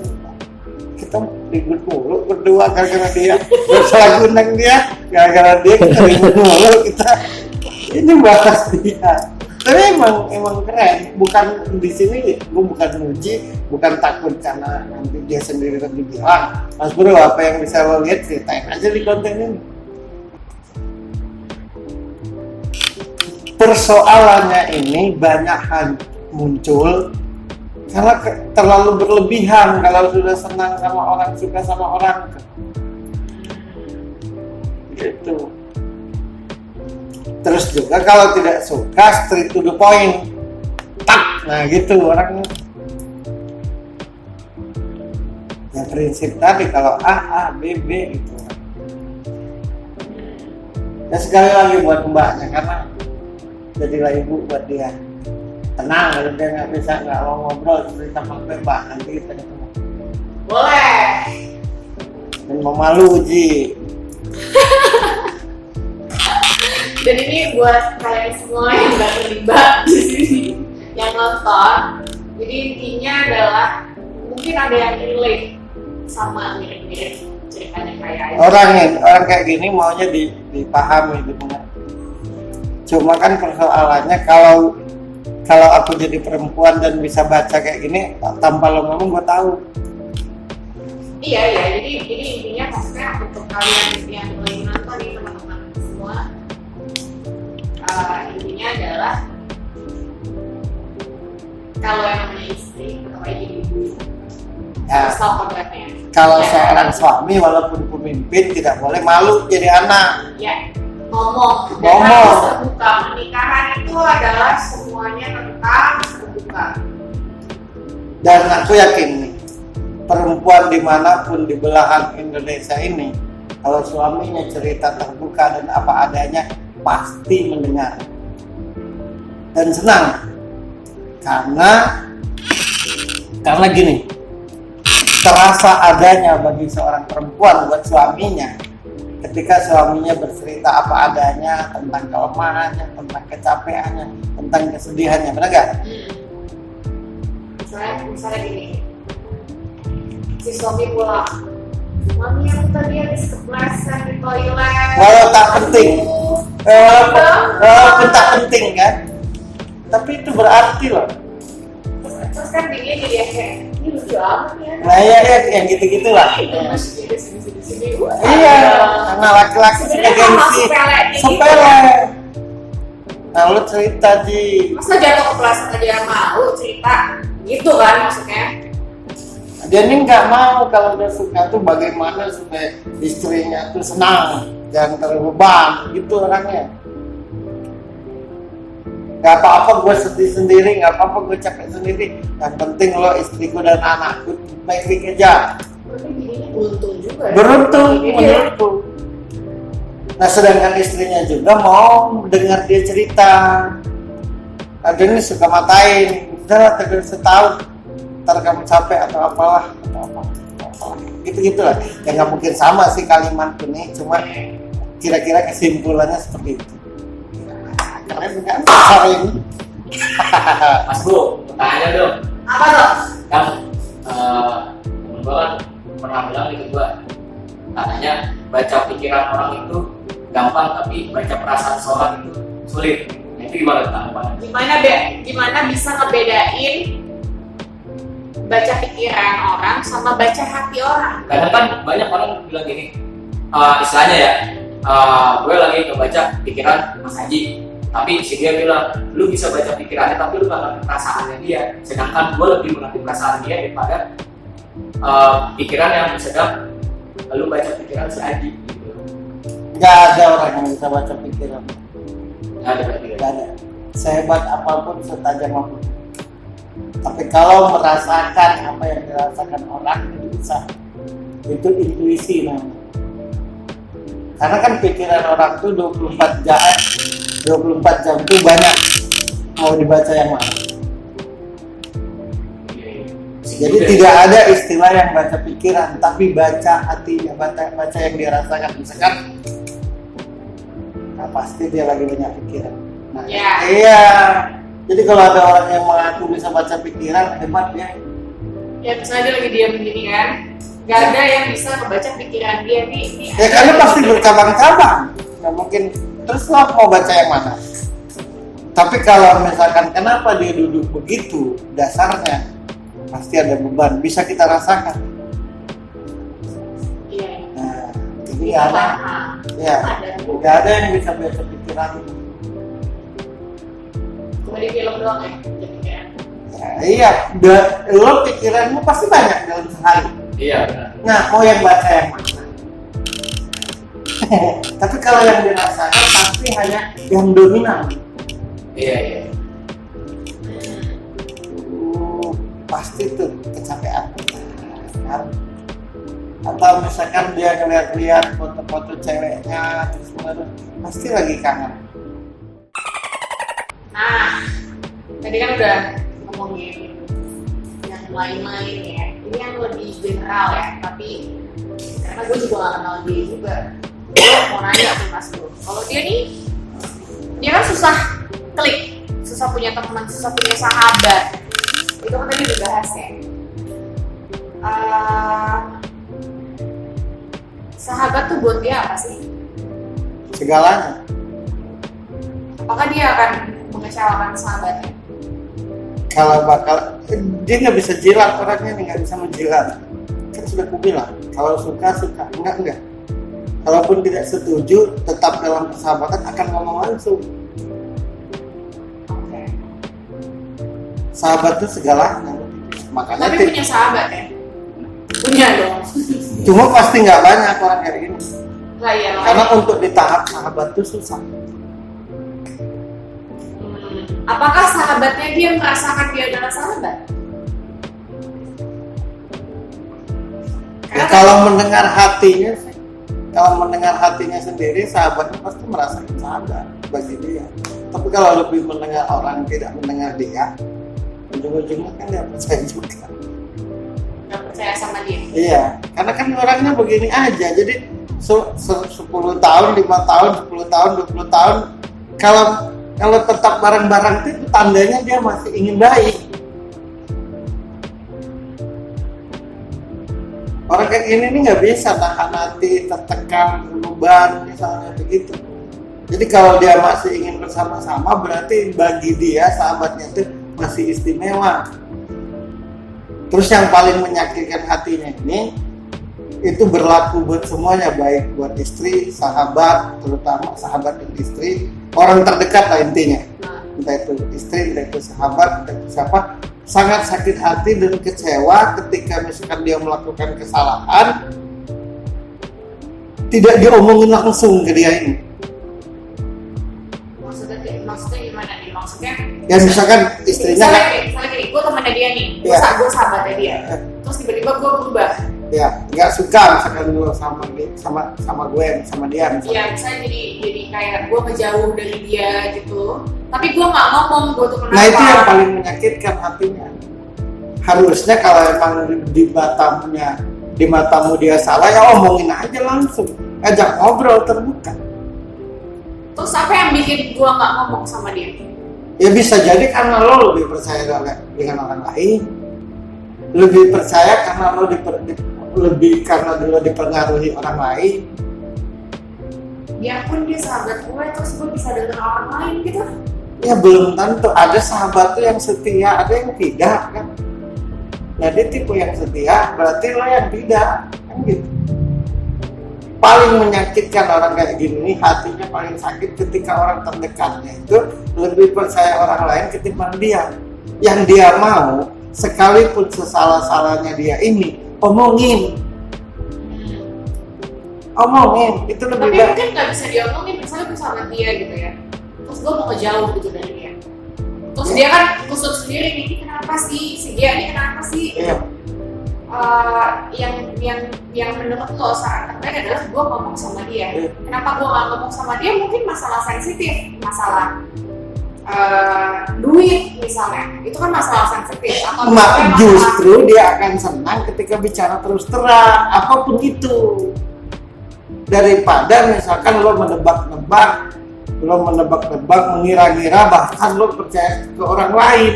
kita ribut mulu berdua gara-gara dia, salah gunang dia, gara-gara dia kita ribut mulu kita. Ini bahas dia. Tapi emang keren. Bukan di sini, gue bukan muji, bukan takut karena nanti dia sendiri lebih bilang. Mas Bro, apa yang bisa lo lihat ceritain aja di konten ini. Persoalannya ini banyak hal muncul karena terlalu berlebihan. Kalau sudah senang sama orang, suka sama orang gitu. Terus juga kalau tidak suka straight to the point, tak, nah gitu orangnya. Ya prinsip tadi kalau A, B, B gitu. Dan sekali lagi buat mbaknya karena jadilah ibu buat dia. Tenang, kalau dia nggak bisa nggak mau ngobrol cerita sama mbak nanti kita ketemu. boleh. Dan memalu Ji. Dan ini buat kalian semua yang nggak terlibat di sini, yang nonton. Jadi intinya adalah mungkin ada yang relate sama mirip-mirip ceritanya kayak Orang kayak gini maunya dipahami, dimengerti. Cuma kan persoalannya kalau aku jadi perempuan dan bisa baca kayak gini tanpa lo ngomong gue tahu. Iya, jadi intinya maksudnya untuk kalian yang lagi nonton nih teman-teman semua, intinya adalah kalau yang namanya istri atau jadi ibu Ya, harus tahu kodratnya. kalau Ya. seorang suami walaupun pemimpin tidak boleh malu jadi anak. Ya, ngomong dan Ngomong. harus terbuka. Pernikahan itu adalah semuanya tentang terbuka. Dan aku yakin nih, perempuan dimanapun di belahan Indonesia ini, kalau suaminya cerita terbuka dan apa adanya, pasti mendengar dan senang. Karena gini, terasa adanya bagi seorang perempuan buat suaminya ketika suaminya bercerita apa adanya tentang kelemahannya, tentang kecapeannya, tentang kesedihannya, benar gak? Misalnya gini, si suami pulang, mami aku tadi habis kepleset di toilet. Walau tak penting, walaupun tak penting kan, tapi itu berarti loh. Terus kan begini dia kayak, ini lucu amat ya. Nah ya yang gitu-gitu lah. Sini. Iya, karena laki-laki suka Sebenarnya hal gengsi, sepele gitu. sepele. Nah lu cerita Ji, Masa jatuh kepleset aja mau cerita, gitu kan maksudnya? dia ini nggak mau kalau dia suka tuh bagaimana supaya istrinya tuh senang, jangan terbeban, gitu orangnya. Gak apa-apa gue sedih sendiri, gak apa-apa gue capek sendiri. Yang penting lo istriku dan anakku baik-baik aja. Tapi jadinya beruntung juga ya. Beruntung Ini dia. menurutku. Nah sedangkan istrinya juga mau dengar dia cerita. Kadang ini suka matain, udahlah tegur setahun, ntar kamu capek atau apalah. Gitu-gitu lah. Ya nggak mungkin sama sih kalimat ini, cuma kira-kira kesimpulannya seperti itu. Keren kan hari ini. Mas Bro, tanya dong. Apa tuh? Kan temen gue kan pernah bilang gitu gue, katanya baca pikiran orang itu gampang, tapi baca perasaan seorang itu sulit. Nah, itu gimana tanggapannya? Gimana bisa ngebedain baca pikiran orang sama baca hati orang? Kadang kan banyak orang bilang gini, istilahnya ya, gue lagi ngebaca pikiran Mas Haji, tapi si dia bilang, lu bisa baca pikirannya tapi lu gak ngerti perasaannya dia. Sedangkan gue lebih mengerti perasaan dia daripada pikiran yang sedang lu baca pikiran si Haji gitu. Gak ada orang yang bisa baca pikiran. Gak ada berarti ya? Gak ada. Sehebat apapun, setajam apapun. Tapi kalau merasakan apa yang dirasakan orang itu bisa. Itu intuisi namanya. Karena kan pikiran orang tuh 24 jam itu banyak. Mau dibaca yang mana? Jadi tidak ada istilah yang baca pikiran, tapi baca hatinya, baca yang dia rasakan. Misalkan, nah pasti dia lagi banyak pikiran. Nah, Ya. iya. Jadi kalau ada orang yang mengaku bisa baca pikiran, hebat ya. Ya misalnya dia lagi diam begini kan, nggak ada yang bisa membaca pikiran dia nih. Ya karena pasti bercabang-cabang. Nggak mungkin. Terus lo mau baca yang mana? Tapi kalau misalkan kenapa dia duduk begitu, dasarnya pasti ada beban. Bisa kita rasakan. Iya. Nah, ini ada. Ya, nggak ada yang bisa baca pikiran. Cuma di film doang ya, baca pikiran. Ya, iya, lo pikiranmu pasti banyak dalam sehari. Iya benar. Nah, mau yang baca yang mana? Tapi kalau yang dirasakan pasti hanya yang dominan. Iya. Pasti tuh kecapean. Kan? Atau misalkan dia ngeliat-liat foto-foto ceweknya, terus pasti lagi kangen. Nah, tadi kan udah ngomongin yang lain-lain ya. Ini yang lebih general ya, tapi karena gue juga gak kenal dia juga. Gue mau nanya nih Mas Bro, kalau dia nih, dia kan susah klik, susah punya teman, susah punya sahabat. Itu kan tadi udah bahas ya. Sahabat tuh buat dia apa sih? Segalanya. Apakah dia akan mengecewakan sahabatnya? Kalau bakal, dia nggak bisa jilat orangnya nih, nggak bisa menjilat. Kan sudah aku bilang, kalau suka, enggak. Kalaupun tidak setuju, tetap dalam persahabatan akan ngomong langsung. Oke. Sahabat itu segalanya. Makanya Tapi punya sahabat ya? Punya dong. cuma pasti nggak banyak orang kayak gini. Lah ya, Karena untuk di tahap sahabat itu susah. Apakah sahabatnya dia merasakan dia adalah sahabat? Ya, kalau mendengar hatinya sendiri, sahabatnya pasti merasakan sahabat bagi dia. Tapi kalau lebih mendengar orang tidak mendengar dia, ujung-ujungnya kan dia percaya juga. Gak percaya sama dia. Iya, karena kan orangnya begini aja. Jadi 10 tahun, 5 tahun, 10 tahun, 20 tahun, kalau tetap bareng-bareng itu tandanya dia masih ingin baik. Orang kayak gini nih nggak bisa tahan hati, tertekan, beban, misalnya begitu. Jadi kalau dia masih ingin bersama-sama, berarti bagi dia sahabatnya itu masih istimewa. Terus yang paling menyakitkan hatinya ini, itu berlaku buat semuanya, baik buat istri, sahabat, terutama sahabat dan istri, orang terdekat lah intinya. Entah itu istri, entah itu sahabat, entah itu siapa. Sangat sakit hati dan kecewa ketika misalkan dia melakukan kesalahan, tidak diomongin langsung ke dia ini. Maksudnya gimana nih? Maksudnya Ya misalkan istrinya misalnya gini, gue temannya dia nih, Iya. gue sahabatnya dia, terus tiba-tiba gue berubah. ya nggak suka misalkan dulu sama gue, sama dia misalnya. Iya, misalnya jadi kayak gue ngejauh dari dia gitu, tapi gue nggak ngomong gue tuh kenapa. Nah itu yang paling menyakitkan hatinya. Harusnya kalau emang di matamu dia salah, ya omongin aja langsung, ajak ngobrol terbuka. Terus apa yang bikin gue nggak ngomong sama dia? Ya bisa jadi karena lo lebih percaya dengan orang lain, lebih percaya karena lo karena lo dipengaruhi orang lain. Biarpun dia sahabat gue, terus gue bisa denger orang lain gitu. Ya belum tentu, ada sahabat tuh yang setia, ada yang tidak kan. Nah dia tipe yang setia, berarti lo yang tidak kan gitu. Paling menyakitkan orang kayak gini, hatinya paling sakit ketika orang terdekatnya itu lebih percaya orang lain ketimbang dia. Yang dia mau, sekalipun sesalah-salahnya dia ini, omongin, itu lebih Tapi baik. mungkin nggak bisa diomongin, misalnya gue sama dia gitu ya, terus gue mau ngejauh gitu dari dia, terus dia kan kusut sendiri nih, ini kenapa sih si dia ini kenapa sih? Iya. Yang menurut lo saat terbaik adalah gue ngomong sama dia. Iya. Kenapa gue nggak ngomong sama dia? Mungkin masalah sensitif, masalah duit misalnya, itu kan masalah sensitif. Atau misalnya Justru dia akan senang ketika bicara terus terang, apapun itu. Daripada misalkan lo menebak-nebak, lo menebak-nebak, mengira-ngira, bahkan lo percaya ke orang lain.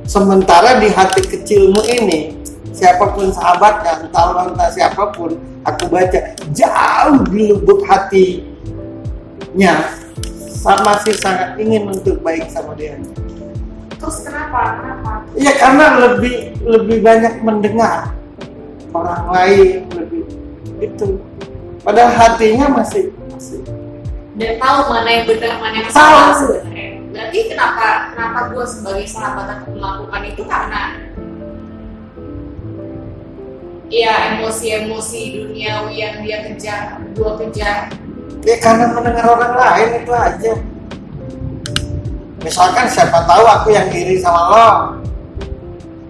Sementara di hati kecilmu ini, siapapun sahabatnya, entah siapapun, aku baca jauh di lubuk hatinya masih sangat ingin untuk baik sama dia. Terus kenapa? Ya karena lebih banyak mendengar orang lain, lebih itu. Padahal hatinya masih Dan tahu mana yang benar, mana yang Tahu. salah sebenarnya. Berarti kenapa gue sebagai sahabat aku melakukan itu karena ya emosi-emosi duniawi yang dia kejar, gue kejar. ya karena mendengar orang lain itu aja. Misalkan siapa tahu aku yang iri sama lo,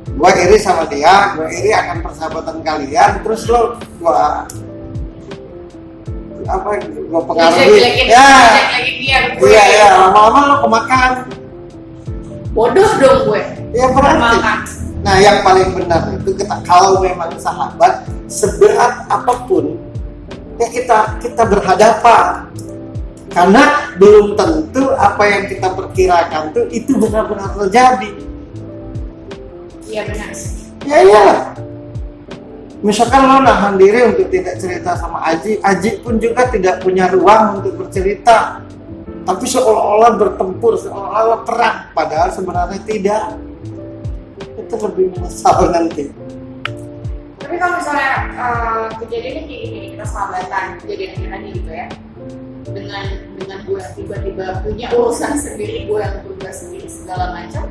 gue iri sama dia, gue iri akan persahabatan kalian, terus lo gue pengaruhi, Jelek-jelekin dia. iya lama-lama lo kemakan. Bodoh dong gue. Ya berarti. Makan. Nah yang paling benar itu kalau memang sahabat seberat apapun ya kita berhadapan, karena belum tentu apa yang kita perkirakan tuh itu benar-benar terjadi. Iya benar sih. Ya iyalah. Misalkan lo nahan diri untuk tidak cerita sama Aji pun juga tidak punya ruang untuk bercerita, tapi seolah-olah bertempur, seolah-olah perang, padahal sebenarnya tidak. Itu lebih menyesal nanti. Tapi kalau misalnya kejadiannya kayak gini, kita sahabatan, kejadiannya tadi gitu ya, dengan gue yang tiba-tiba punya urusan sendiri, gue yang tugas sendiri segala macam,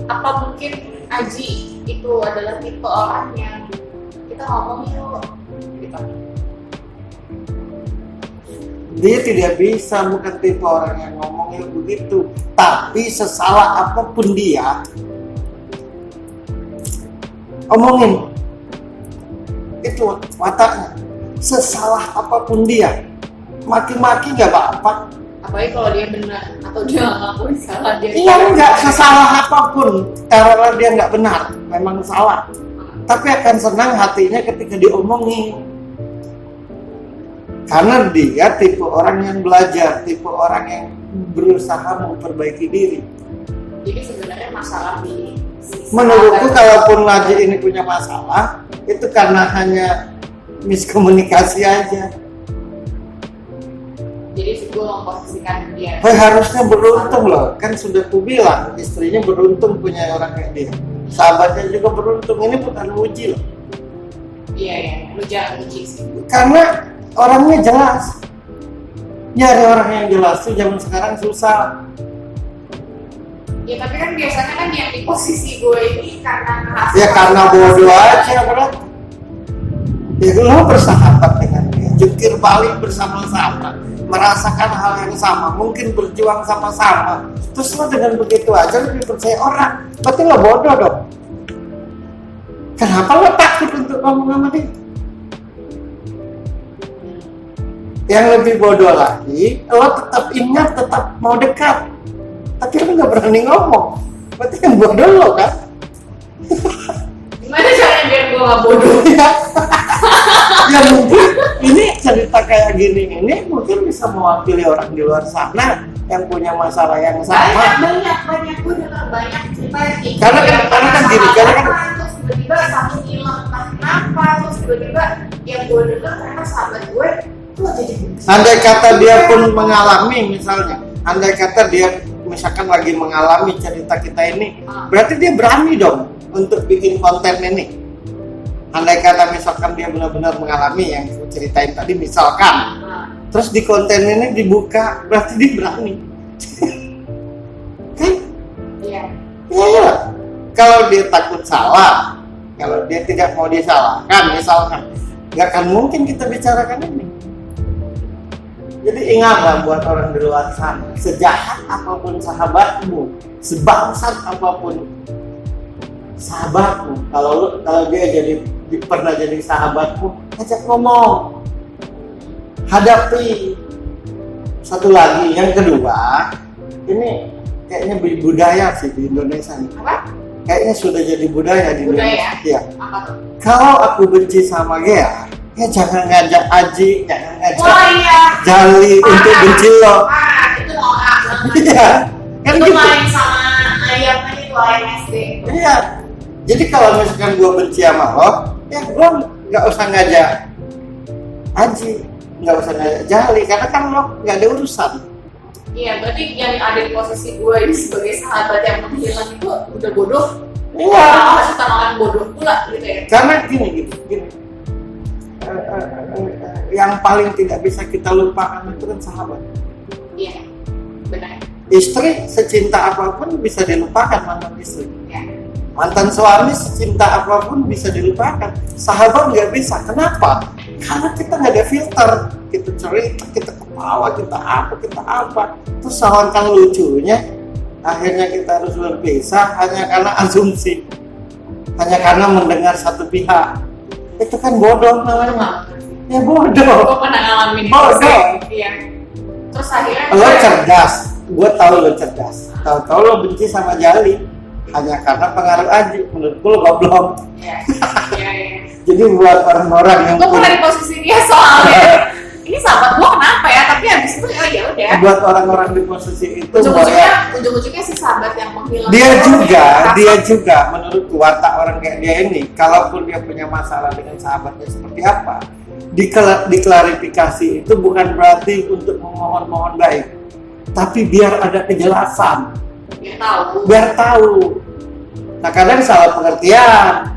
apa mungkin Aji itu adalah tipe orang yang kita ngomong yuk gitu? Dia tidak bisa, bukan tipe orang yang ngomongnya begitu, tapi sesalah apapun dia omongin. Itu wataknya. Sesalah apapun dia, maki-maki nggak apa-apa. Apalagi kalau dia benar atau dia nggak ngakuin salah, dia Iya nggak, sesalah apapun karena dia nggak benar, memang salah. Tapi akan senang hatinya ketika diomongin, karena dia tipe orang yang belajar, tipe orang yang berusaha memperbaiki diri. Jadi sebenarnya masalah di si Menurutku sahabat. kalaupun Naji ini punya masalah, itu karena hanya miskomunikasi aja. Jadi gue memposisikan dia. Harusnya beruntung loh, kan sudah ku bilang istrinya beruntung punya orang kayak dia. Sahabatnya juga beruntung, ini bukan uji loh. Iya, lu jangan uji sih. Karena orangnya jelas. Nyari orang yang jelas tuh zaman sekarang susah. Ya tapi kan biasanya kan yang di posisi gue ini karena ngerasa Ya karena bodoh aja berarti. Ya lo bersahabat dengan dia, jungkir balik bersama-sama, merasakan hal yang sama, mungkin berjuang sama-sama. Terus lo dengan begitu aja lebih percaya orang, berarti lo bodoh dong. Kenapa lo takut untuk ngomong sama dia? Yang lebih bodoh lagi, lo tetap ingat, tetap mau dekat, tapi lo nggak berani ngomong. Berarti yang bodoh lo kan? gimana caranya biar gue gak bodoh? Ya mungkin ini cerita kayak gini ini mungkin bisa mewakili orang di luar sana yang punya masalah yang sama. banyak gue dengar banyak cerita yang kayak Karena kan gini, karena kan terus tiba-tiba satu hilang entah kenapa, terus tiba-tiba yang gue dengar karena sahabat gue tuh jadi andai kata dia pun mengalami, misalnya andai kata dia misalkan lagi mengalami cerita kita ini, berarti dia berani dong untuk bikin konten ini. Andai kata misalkan dia benar-benar mengalami yang aku ceritain tadi misalkan, terus di konten ini dibuka, berarti dia berani. Kan? iya. Iya. Kalau dia takut salah, kalau dia tidak mau disalahkan misalkan, nggak akan mungkin kita bicarakan ini. Jadi ingatlah buat orang di luar sana, sejahat apapun sahabatmu, sebangsat apapun sahabatmu, kalau dia pernah jadi sahabatmu, ajak ngomong, hadapi. Satu lagi, yang kedua, ini kayaknya budaya sih di Indonesia nih. Apa? Kayaknya sudah jadi budaya di Budaya? Indonesia. Iya. Apa tuh? Kalau aku benci sama Gea, ya jangan ngajak Aji, jangan ngajak Wah iya. Jali untuk benci lo. Itu norak banget. Iya, kan Itu gitu. main sama ayam aja tuh ayam SD. Iya. Jadi kalau misalkan gue benci sama lo, ya gue nggak usah ngajak Aji, nggak usah ngajak Jali, karena kan lo nggak ada urusan. Iya, berarti yang ada di posisi gue ini sebagai sahabat yang menghilang itu udah bodoh. Iya. Harus utamakan bodoh pula gitu ya. Karena gini. Yang paling tidak bisa kita lupakan itu kan sahabat. Iya, benar. Istri secinta apapun bisa dilupakan mantan istri. Ya. Mantan suami secinta apapun bisa dilupakan. Sahabat nggak bisa. Kenapa? Karena kita nggak ada filter. Kita cerita, kita ketawa, kita apa. Terus salahkan lucunya, akhirnya kita harus berpisah hanya karena asumsi, hanya karena mendengar satu pihak. Itu kan bodoh namanya. Ya bodoh. Gue pernah ngalamin itu Bodoh. sih. Iya. Terus akhirnya Lo cerdas, gue tahu lo cerdas. Tahu-tahu lo benci sama Jali hanya karena pengaruh Aji. Menurutku lo goblok. Iya. Jadi buat orang-orang yang Gue pernah di posisi dia soalnya. Ini sahabat gue kenapa ya? Tapi habis itu ya udah. buat orang-orang di posisi itu Ujung-ujungnya si sahabat yang menghilang. dia juga menurutku watak orang kayak dia ini, kalaupun dia punya masalah dengan sahabatnya seperti apa, diklarifikasi itu bukan berarti untuk memohon baik, tapi biar ada kejelasan, biar tahu. Nah kadang salah pengertian,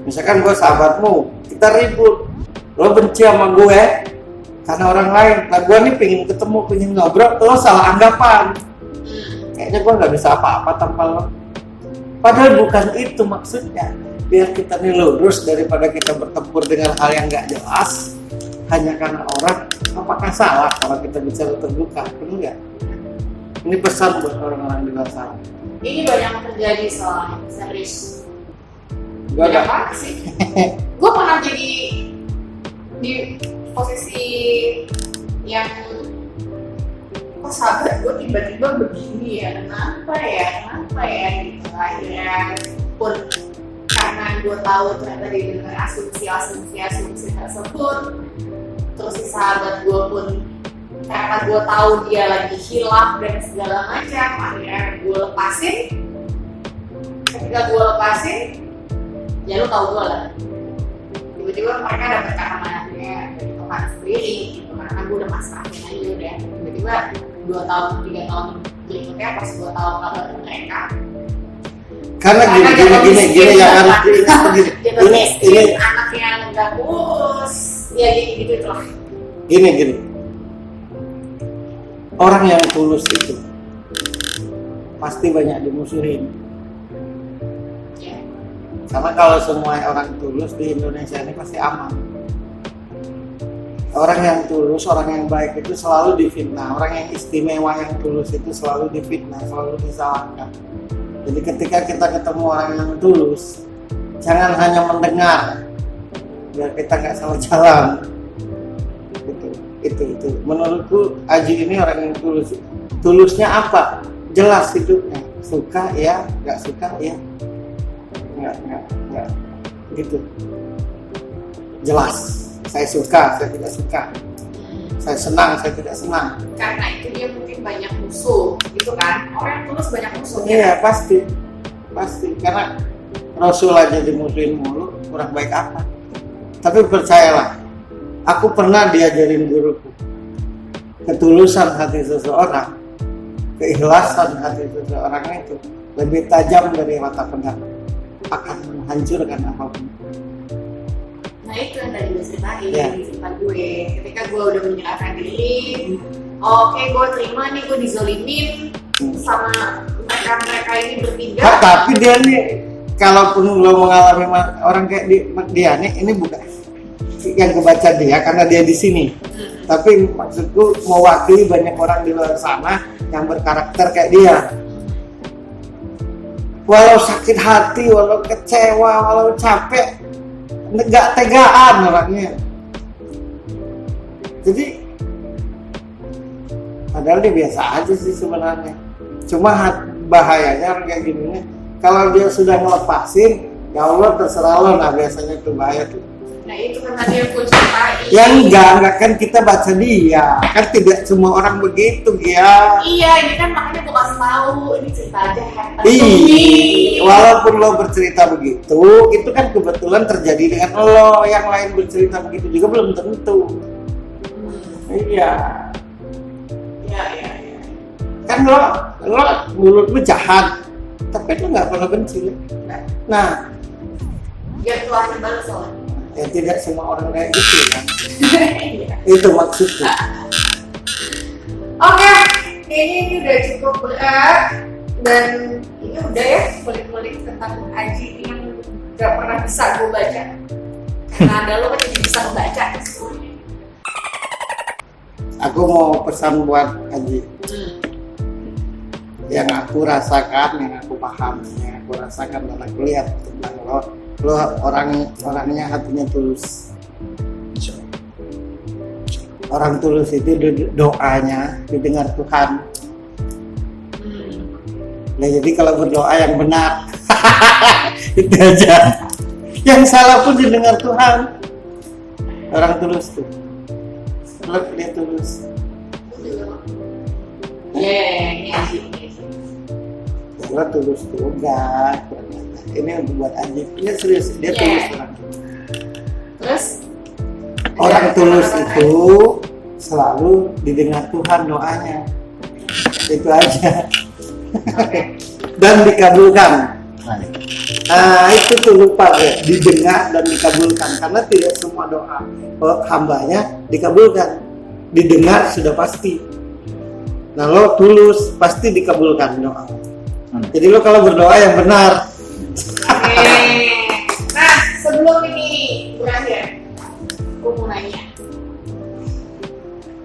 misalkan gue sahabatmu, kita ribut, lo benci sama gue karena orang lain, nah gue nih pengen ketemu, pengen ngobrol, lo salah anggapan, kayaknya gue nggak bisa apa-apa tanpa lo. Padahal bukan itu maksudnya, biar kita nih lurus daripada kita bertempur dengan hal yang nggak jelas hanya karena orang. Apakah salah kalau kita bicara terbuka? Benar nggak? Ini pesan buat orang-orang di luar sana. Ini banyak terjadi soalnya, serius. Gue Banyak banget sih. Gue pernah jadi di posisi yang kok sahabat gue tiba-tiba begini ya, kenapa ya gitu. Akhirnya pun karena gue tahu ternyata dia dengan asumsi tersebut, terus si sahabat gue pun karena gue tahu dia lagi hilaf dan segala macam, akhirnya gue lepasin. Ketika gue lepasin, ya lo tau gue lah, tiba-tiba mereka dapet kehamalannya dari tempat sendiri gitu, karena gue udah pasrahin aja udah. Tiba-tiba 2 tahun 3 tahun berikutnya pas gue tahu kabar mereka, karena gini yang harus diingat begini. Ini anak yang nggak kurus ya gitu lah. Gini. Orang yang tulus itu pasti banyak dimusuhin. Ya. Karena kalau semua orang tulus di Indonesia ini pasti aman. Orang yang tulus, orang yang baik itu selalu difitnah. Orang yang istimewa, yang tulus itu selalu difitnah, selalu disalahkan. Jadi ketika kita ketemu orang yang tulus, jangan hanya mendengar, biar kita nggak salah jalan. Itu. Menurutku Aji ini orang yang tulus. Tulusnya apa? Jelas hidupnya. Suka ya, nggak suka ya. Nggak. Gitu. Jelas. Saya suka, saya tidak suka. Saya senang, saya tidak senang. Karena itu dia mungkin banyak musuh, gitu kan? Orang yang tulus banyak musuh. Iya, pasti. Karena Rasul aja dimusuhin mulu, kurang baik apa. Tapi percayalah, aku pernah diajarin guruku, ketulusan hati seseorang, keikhlasan hati seseorang itu lebih tajam dari mata pedang, akan menghancurkan apapun. Nah itu yang tadi gue ceritain, Ya. di cerita gue. Ketika gue udah menyerahkan diri, oke gue terima nih gue dizolimin sama mereka ini bertiga. Tapi dia nih, kalaupun lo mengalami orang kayak dia nih, ini bukan yang kebaca dia karena dia di sini. Tapi maksudku mewakili banyak orang di luar sana yang berkarakter kayak dia. Walau sakit hati, walau kecewa, walau capek, nggak tegaan orangnya. Jadi padahal dia biasa aja sih sebenarnya. Cuma bahayanya orang kayak gini nih, kalau dia sudah ngelepasin, ya Allah terserah lo. Nah biasanya itu bahaya tuh. Nah itu kan tadi yang gue ceritain. Ya enggak kan kita baca dia. Kan tidak semua orang begitu ya. Iya, ini kan makanya gue kasih tahu, ini cerita aja happen to Ih, me. walaupun lo bercerita begitu, itu kan kebetulan terjadi dengan lo. Yang lain bercerita begitu juga belum tentu. Iya. Iya. Kan lo mulut lo jahat, tapi lo nggak pernah benci. Nah, Biar Tuhan balas soalnya. ya tidak semua orang kayak gitu kan. Iya. Itu maksudnya. Oke, kayaknya ini udah cukup berat dan ini udah ya kulik-kulik tentang Aji yang gak pernah bisa gue baca. Karena ada lo kan jadi bisa membaca semuanya. Aku mau pesan buat Aji. Yang aku rasakan, yang aku pahami, yang aku rasakan dan aku lihat tentang lo orangnya hatinya tulus. Orang tulus itu doanya didengar Tuhan. Nah jadi kalau berdoa yang benar itu aja. Yang salah pun didengar Tuhan. Orang tulus tuh. Lo dia tulus. Ini Aji. Lo tulus tuh enggak. Ini buat Aji. Ini serius dia tulus orang. Terus Orang tulus itu selalu didengar Tuhan doanya. Itu aja. Dan dikabulkan. Itu tuh lupa deh, didengar dan dikabulkan. Karena tidak semua doa hambanya dikabulkan. Didengar sudah pasti. Nah lo tulus pasti dikabulkan doa. Jadi lo kalau berdoa yang benar. Nah sebelum ini berakhir, gue mau nanya,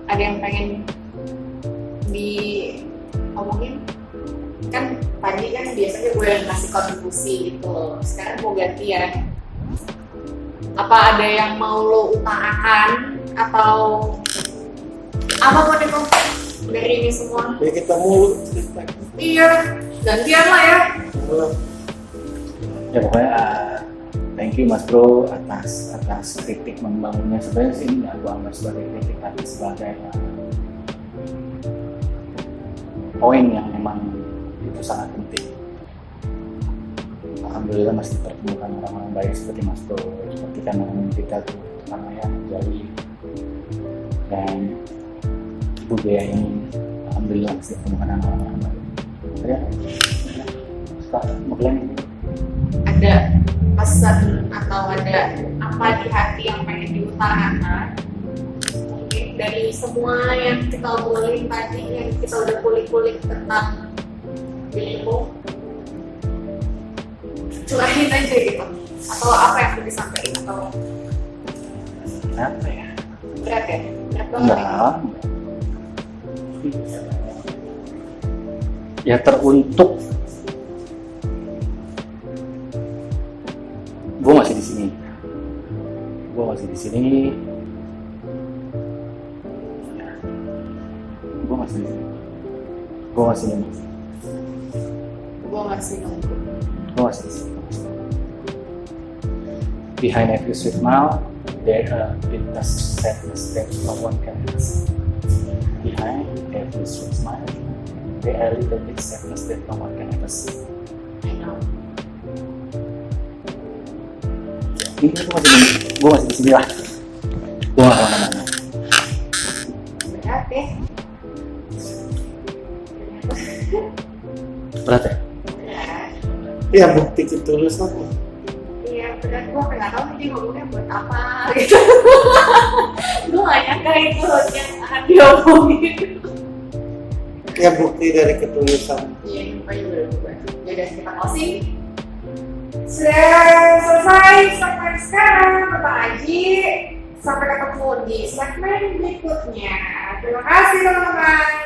ada yang pengen diomongin? Kan tadi kan biasanya gue yang ngasih kontribusi gitu, sekarang mau gantian. Apa ada yang mau lo utarakan atau apa mau nih dari ini semua? Ya kita mulu. Iya, gantian lah ya. Ya pokoknya thank you Mas Bro atas kritik membangunnya. Sebenarnya sih nggak gue anggap sebagai kritik tapi sebagai poin yang memang itu sangat penting. Alhamdulillah masih tertemukan orang-orang baik seperti Mas Bro, seperti kanan kita tuh namanya Jali dan budaya ini. Alhamdulillah masih tertemukan orang-orang baik. Ya, mungkin ada pesan atau ada apa di hati yang pengen diutarakan mungkin dari semua yang kita obrolin tadi, yang kita udah kulik-kulik tentang dirimu, curahin aja gitu, atau apa yang perlu disampaikan atau apa ya? berat ya? Berat banget ya? Enggak. Ya teruntuk gue masih di sini. Gue masih di sini. Gue masih nunggu. Gue masih di sini. Behind every sweet smile, there are bitter sadness that no one can see. Behind every sweet smile, there are little bit sadness that no one can ever see. Ini gue masih di sini lah. Gue gak kemana-mana. berat ya? Berat ya? Berat. Ya bukti ketulusan. Iya berat, gue nggak tahu nih dia ngomongnya buat apa gitu. Gue nggak nyangka itu yang akan diomongin. Ya bukti dari ketulusan. Iya, ini pokoknya udah berubah. Jadi kita closing. Sudah selesai segmen sekarang tentang Aji. Sampai ketemu di segmen berikutnya. Terima kasih teman-teman.